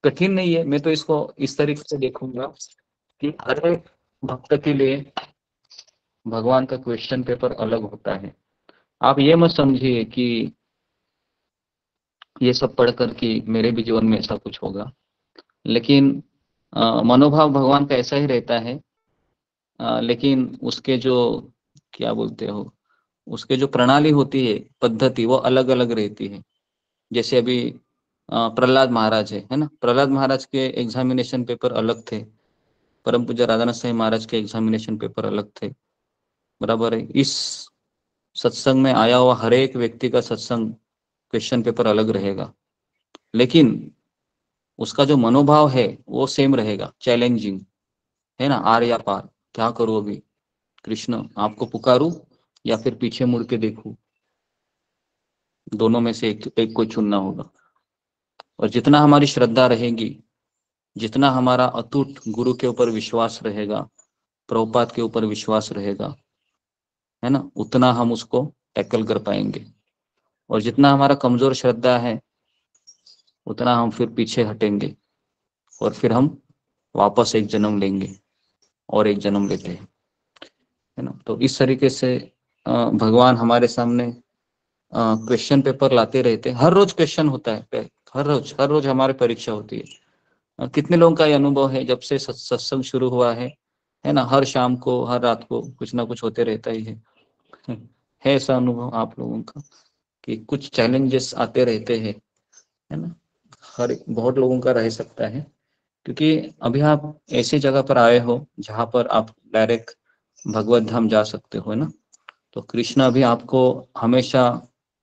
कठिन नहीं है। मैं तो इसको इस तरीके से देखूंगा कि हर एक भक्त के लिए भगवान का क्वेश्चन पेपर अलग होता है। आप ये मत समझिए कि ये सब पढ़कर कि मेरे भी जीवन में ऐसा कुछ होगा, लेकिन मनोभाव भगवान का ऐसा ही रहता है। लेकिन उसके जो क्या बोलते हो, उसके जो प्रणाली होती है, पद्धति, वो अलग अलग रहती है। जैसे अभी प्रहलाद महाराज है ना। प्रहलाद महाराज के एग्जामिनेशन पेपर अलग थे, परम पूज्य राधानाथ साईं महाराज के एग्जामिनेशन पेपर अलग थे, बराबर है। इस सत्संग में आया हुआ हर एक व्यक्ति का सत्संग क्वेश्चन पेपर अलग रहेगा, लेकिन उसका जो मनोभाव है वो सेम रहेगा, चैलेंजिंग, है ना। आर या पार, क्या करूं अभी, कृष्ण आपको पुकारूं या फिर पीछे मुड़ के देखूं, दोनों में से एक को चुनना होगा। और जितना हमारी श्रद्धा रहेगी, जितना हमारा अटूट गुरु के ऊपर विश्वास रहेगा, प्रभुपाद के ऊपर विश्वास रहेगा, है ना, उतना हम उसको टैकल कर पाएंगे। और जितना हमारा कमजोर श्रद्धा है, उतना हम फिर पीछे हटेंगे और फिर हम वापस एक जन्म लेंगे और एक जन्म लेते हैं, है ना। तो इस तरीके से भगवान हमारे सामने क्वेश्चन पेपर लाते रहते हैं। हर रोज क्वेश्चन होता है, हर रोज हमारी परीक्षा होती है। कितने लोगों का ये अनुभव है, जब से सत्संग शुरू हुआ है ना, हर शाम को हर रात को कुछ ना कुछ होते रहता ही है ऐसा अनुभव आप लोगों का कि कुछ चैलेंजेस आते रहते हैं, है ना। हर बहुत लोगों का रह सकता है, क्योंकि अभी आप ऐसी जगह पर आए हो जहां पर आप डायरेक्ट भगवत धाम जा सकते हो, है ना। तो कृष्ण अभी आपको हमेशा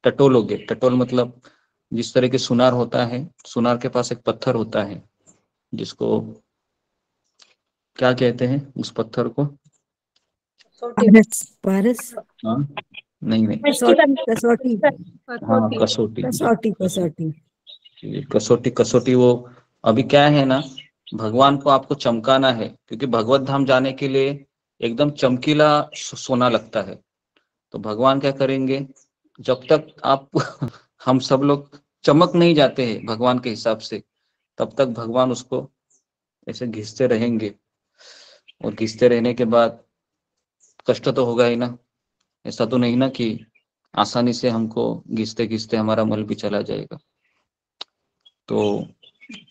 टटोलोगे। टटोल मतलब जिस तरह के सुनार होता है, सुनार के पास एक पत्थर होता है जिसको क्या कहते हैं, उस पत्थर को पारस, हाँ नहीं कसौटी कसौटी हाँ कसौटी, कसौटी कसौटी कसौटी कसौटी। वो अभी क्या है ना, भगवान को आपको चमकाना है, क्योंकि भगवत धाम जाने के लिए एकदम चमकीला सोना लगता है। तो भगवान क्या करेंगे, जब तक आप हम सब लोग चमक नहीं जाते हैं भगवान के हिसाब से, तब तक भगवान उसको ऐसे घिसते रहेंगे। और घिसते रहने के बाद कष्ट तो होगा ही ना। ऐसा तो नहीं ना कि आसानी से हमको घिसते घिसते हमारा मल भी चला जाएगा। तो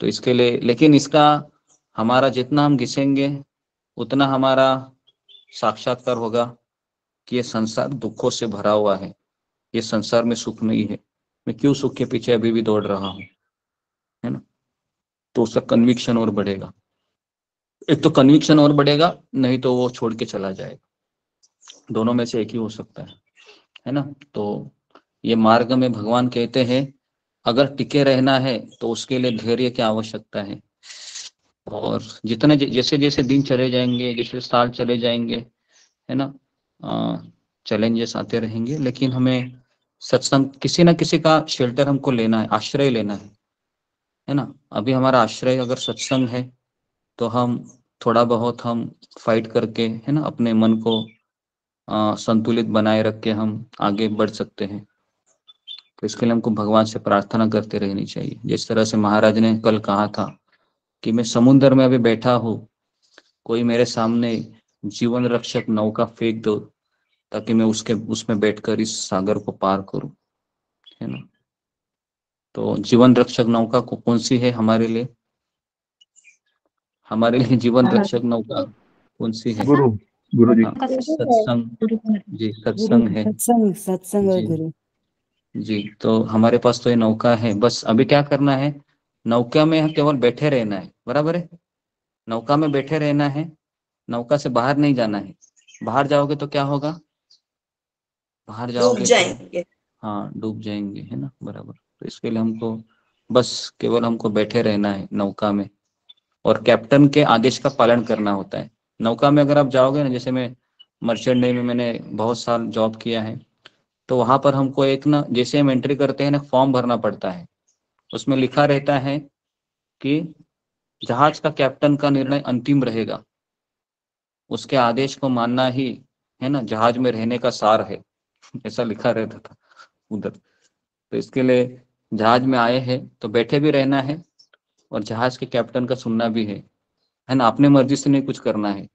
इसके लिए, लेकिन इसका हमारा जितना हम घिसेंगे उतना हमारा साक्षात्कार होगा कि ये संसार दुखों से भरा हुआ है, ये संसार में सुख नहीं है, मैं क्यों सुख के पीछे अभी भी दौड़ रहा हूँ, है ना। तो उसका कन्विक्शन और बढ़ेगा। एक तो कन्विक्शन और बढ़ेगा, नहीं तो वो छोड़ के चला जाएगा। दोनों में से एक ही हो सकता है ना। तो ये मार्ग में भगवान कहते हैं अगर टिके रहना है तो उसके लिए धैर्य की आवश्यकता है। और जितने जैसे जैसे दिन चले जाएंगे, जैसे साल चले जाएंगे, है ना, चैलेंजेस आते रहेंगे, लेकिन हमें सत्संग, किसी ना किसी का शेल्टर हमको लेना है, आश्रय लेना है ना। अभी हमारा आश्रय अगर सत्संग है तो हम थोड़ा बहुत हम फाइट करके, है ना, अपने मन को संतुलित बनाए रख के हम आगे बढ़ सकते हैं। तो इसके लिए हमको भगवान से प्रार्थना करते रहनी चाहिए। जिस तरह से महाराज ने कल कहा था कि मैं समुद्र में अभी बैठा हूँ, कोई मेरे सामने जीवन रक्षक नौका फेंक दो ताकि मैं उसमें बैठकर इस सागर को पार करूं, है ना। तो जीवन रक्षक नौका कौन सी है हमारे लिए? हमारे लिए जीवन रक्षक नौका कौन सी है? गुरु, गुरु जी। हाँ, सत्संग जी, सत्संग है सत्संग सत्संग और जी गुरु। जी। तो हमारे पास तो ये नौका है, बस अभी क्या करना है, नौका में केवल बैठे रहना है, बराबर है। नौका में बैठे रहना है, नौका से बाहर नहीं जाना है। बाहर जाओगे तो क्या होगा, बाहर जाओगे तो हाँ डूब जाएंगे, है ना, बराबर। तो इसके लिए हमको बस केवल हमको बैठे रहना है नौका में, और कैप्टन के आदेश का पालन करना होता है। नौका में अगर आप जाओगे ना, जैसे मैं मर्चेंट नेवी में मैंने बहुत साल जॉब किया है, तो वहां पर हमको एक ना, जैसे हम एंट्री करते हैं ना, फॉर्म भरना पड़ता है। उसमें लिखा रहता है कि जहाज का कैप्टन का निर्णय अंतिम रहेगा, उसके आदेश को मानना ही है ना जहाज में रहने का सार है, ऐसा लिखा रहता था उधर। तो इसके लिए जहाज में आए हैं तो बैठे भी रहना है और जहाज के कैप्टन का सुनना भी है ना। अपने मर्जी से नहीं कुछ करना है,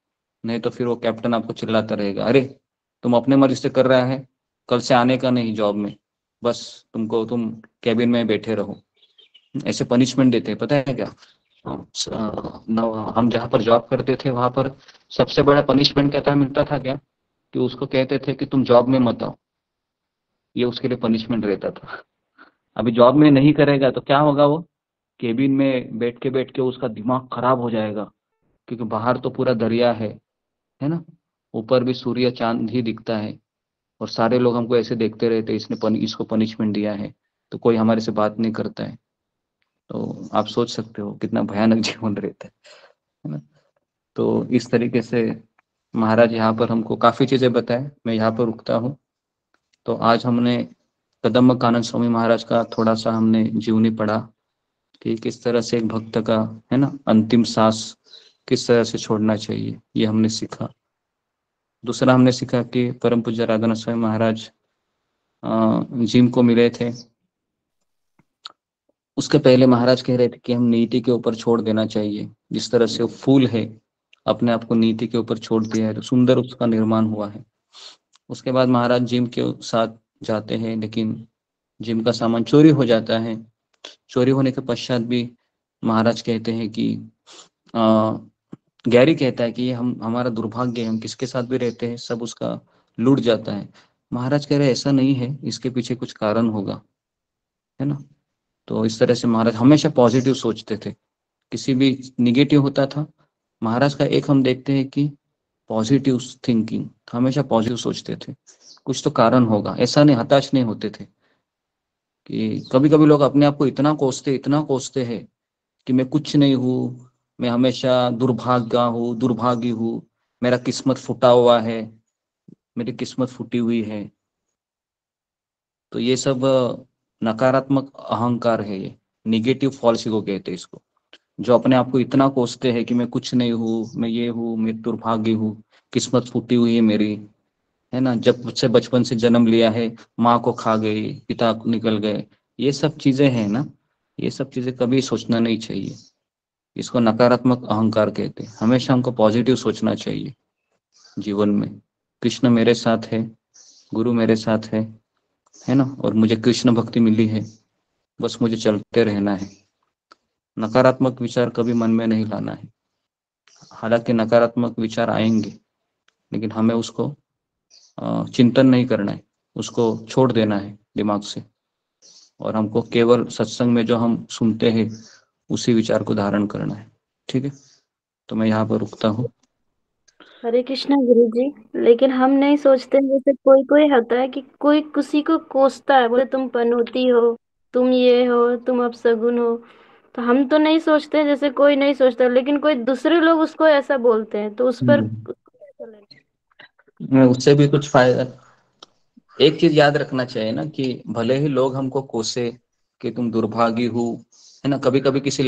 नहीं तो फिर वो कैप्टन आपको चिल्लाता रहेगा, अरे तुम अपने मर्जी से कर रहा है, कल से आने का नहीं जॉब में, बस तुम कैबिन में बैठे रहो। ऐसे पनिशमेंट देते हैं, पता है क्या? हम जहाँ पर जॉब करते थे वहां पर सबसे बड़ा पनिशमेंट क्या था, मिलता था क्या, कि उसको कहते थे कि तुम जॉब में मत आओ, ये उसके लिए पनिशमेंट रहता था। अभी जॉब में नहीं करेगा तो क्या होगा, वो केबिन में बैठ के उसका दिमाग खराब हो जाएगा, क्योंकि बाहर तो पूरा दरिया है ना, ऊपर भी सूर्य चांद ही दिखता है और सारे लोग हमको ऐसे देखते रहते, इसको पनिशमेंट दिया है तो कोई हमारे से बात नहीं करता है। तो आप सोच सकते हो कितना भयानक जीवन रहता है ना। तो इस तरीके से महाराज यहाँ पर हमको काफी चीजें बताए, मैं यहाँ पर रुकता हूँ। तो आज हमने कदम्ब कानन स्वामी महाराज का थोड़ा सा हमने जीवनी पढ़ा कि किस तरह से एक भक्त का है ना अंतिम सांस किस तरह से छोड़ना चाहिए, ये हमने सीखा। दूसरा हमने सीखा कि परम पूज्य राधानाथ स्वामी महाराज जिम को मिले थे, उसके पहले महाराज कह रहे थे कि हम नीति के ऊपर छोड़ देना चाहिए, जिस तरह से वो फूल है अपने आप को नीति के ऊपर छोड़ दिया है तो सुंदर उसका निर्माण हुआ है। उसके बाद महाराज जिम के साथ जाते हैं, लेकिन जिम का सामान चोरी हो जाता है। चोरी होने के पश्चात भी महाराज कहते हैं कि गैरी कहता है कि ये हमारा दुर्भाग्य है, हम किसके साथ भी रहते हैं सब उसका लूट जाता है। महाराज कह रहे ऐसा नहीं है, इसके पीछे कुछ कारण होगा, है ना। तो इस तरह से महाराज हमेशा पॉजिटिव सोचते थे, किसी भी निगेटिव होता था महाराज का एक हम देखते हैं कि पॉजिटिव थिंकिंग, हमेशा पॉजिटिव सोचते थे, कुछ तो कारण होगा, ऐसा नहीं हताश नहीं होते थे। कि कभी कभी लोग अपने आप को इतना कोसते हैं कि मैं कुछ नहीं हूँ, मैं हमेशा दुर्भागी हूँ, मेरा किस्मत फूटा हुआ है, मेरी किस्मत फूटी हुई है। तो ये सब नकारात्मक अहंकार है, ये निगेटिव फॉल्स को कहते हैं इसको। जो अपने आप को इतना कोसते हैं कि मैं कुछ नहीं हूँ, मैं ये हूँ, मैं दुर्भागी हूँ, किस्मत फूटी हुई है मेरी, है ना, जब से बचपन से जन्म लिया है माँ को खा गई, पिता निकल गए, ये सब चीजें हैं ना, ये सब चीजें कभी सोचना नहीं चाहिए। इसको नकारात्मक अहंकार कहते हैं। हमेशा हमको पॉजिटिव सोचना चाहिए जीवन में। कृष्ण मेरे साथ है, गुरु मेरे साथ है ना, और मुझे कृष्ण भक्ति मिली है, बस मुझे चलते रहना है। नकारात्मक विचार कभी मन में नहीं लाना है। हालांकि नकारात्मक विचार आएंगे, लेकिन हमें उसको चिंतन नहीं करना है, उसको छोड़ देना है दिमाग से, और हमको केवल सत्संग में जो हम सुनते हैं उसी विचार को धारण करना है। ठीक है, तो मैं यहाँ पर रुकता हूँ। हरे कृष्णा गुरु जी। लेकिन हम नहीं सोचते, जैसे कोई कोई होता है कि कोई किसी को कोसता है, बोले तुम पनौती हो, तुम ये हो, तुम अपशगुन हो। तो हम तो नहीं सोचते, जैसे कोई नहीं सोचता, लेकिन कोई दूसरे लोग उसको ऐसा बोलते हैं, तो उस पर उसको कैसा लगता उससे भी कुछ फायदा, एक चीज याद रखना चाहिए ना कि भले ही लोग हमको कोसे कि तुम दुर्भागी हो, है ना, कभी कभी किसी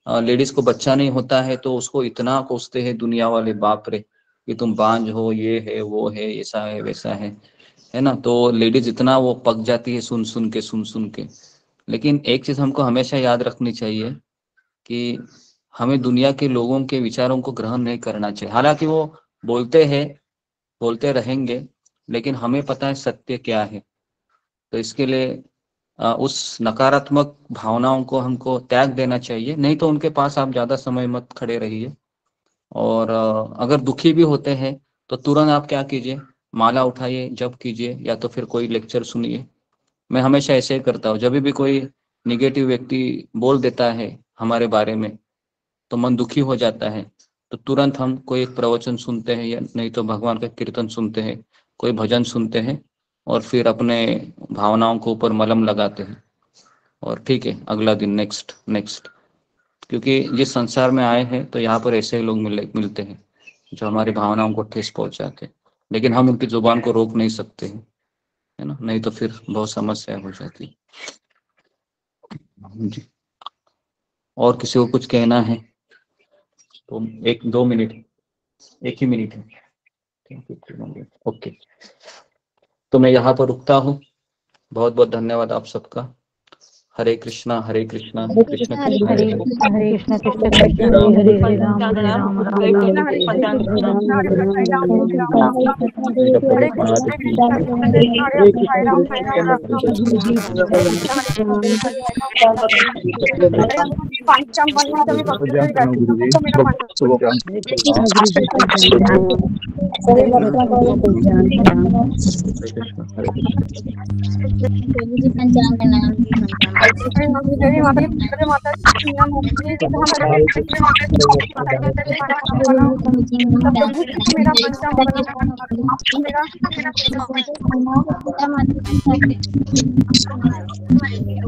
लेडीज को बच्चा नहीं होता है तो उसको इतना कोसते हैं दुनिया वाले, बाप रे, कि तुम बांझ हो, ये है वो है, ऐसा है वैसा है ना। तो लेडीज इतना वो पक जाती है सुन सुन के। लेकिन एक चीज हमको हमेशा याद रखनी चाहिए कि हमें दुनिया के लोगों के विचारों को ग्रहण नहीं करना चाहिए। हालांकि वो बोलते रहेंगे, लेकिन हमें पता है सत्य क्या है। तो इसके लिए उस नकारात्मक भावनाओं को हमको त्याग देना चाहिए, नहीं तो उनके पास आप ज्यादा समय मत खड़े रहिए। और अगर दुखी भी होते हैं तो तुरंत आप क्या कीजिए, माला उठाइए, जप कीजिए, या तो फिर कोई लेक्चर सुनिए। मैं हमेशा ऐसे ही करता हूँ, जब भी कोई निगेटिव व्यक्ति बोल देता है हमारे बारे में तो मन दुखी हो जाता है, तो तुरंत हम कोई एक प्रवचन सुनते हैं, या नहीं तो भगवान का कीर्तन सुनते हैं, कोई भजन सुनते हैं, और फिर अपने भावनाओं को ऊपर मलम लगाते हैं, और ठीक है अगला दिन नेक्स्ट नेक्स्ट। क्योंकि जिस संसार में आए हैं तो यहाँ पर ऐसे ही लोग मिलते हैं जो हमारी भावनाओं को ठेस पहुंचाते हैं, लेकिन हम उनकी जुबान को रोक नहीं सकते हैं, है ना, नहीं तो फिर बहुत समस्या हो जाती है। जी। और किसी को कुछ कहना है तो 1-2 मिनट, 1 ही मिनट है। ओके, तो मैं यहाँ पर रुकता हूँ। बहुत बहुत धन्यवाद आप सबका। हरे कृष्णा कृष्ण कृष्ण हरे हरे हरे कृष्ण कृष्ण कृष्ण राम हरे हरे हरे राम हरे राम राम हरे राम कृष्णा हरे हरे हरे कृष्णा हरे हरे कृष्णा राम हरे हरे राम राम हरे राम हरे कृष्णा हरे कृष्णा हरे कृष्णा हरे राम हरे राम पंचम बंधन सभी भक्तों को वैष्णव को मेरा सभी भक्तों को पंचांग प्रणाम। प्रभु जी पंचांग प्रणाम जी। देवी माता की माता जी हम मेरा पंचम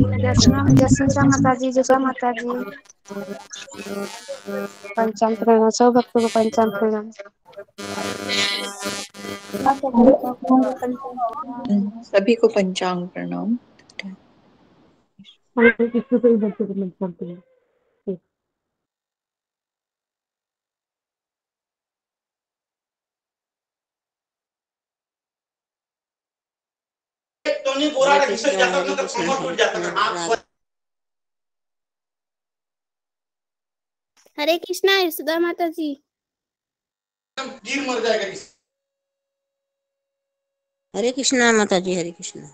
मेरा जसमीता माता जी, जसमीता माता जी पंचांग प्रणाम। सब भक्तों को पंचांग प्रणाम। सभी को पंचांग प्रणाम। हरे कृष्ण सभी भक्तों को पंचांग प्रणाम। हरे कृष्णा यशोदा माता जी। हरे कृष्णा माता जी, हरे कृष्णा।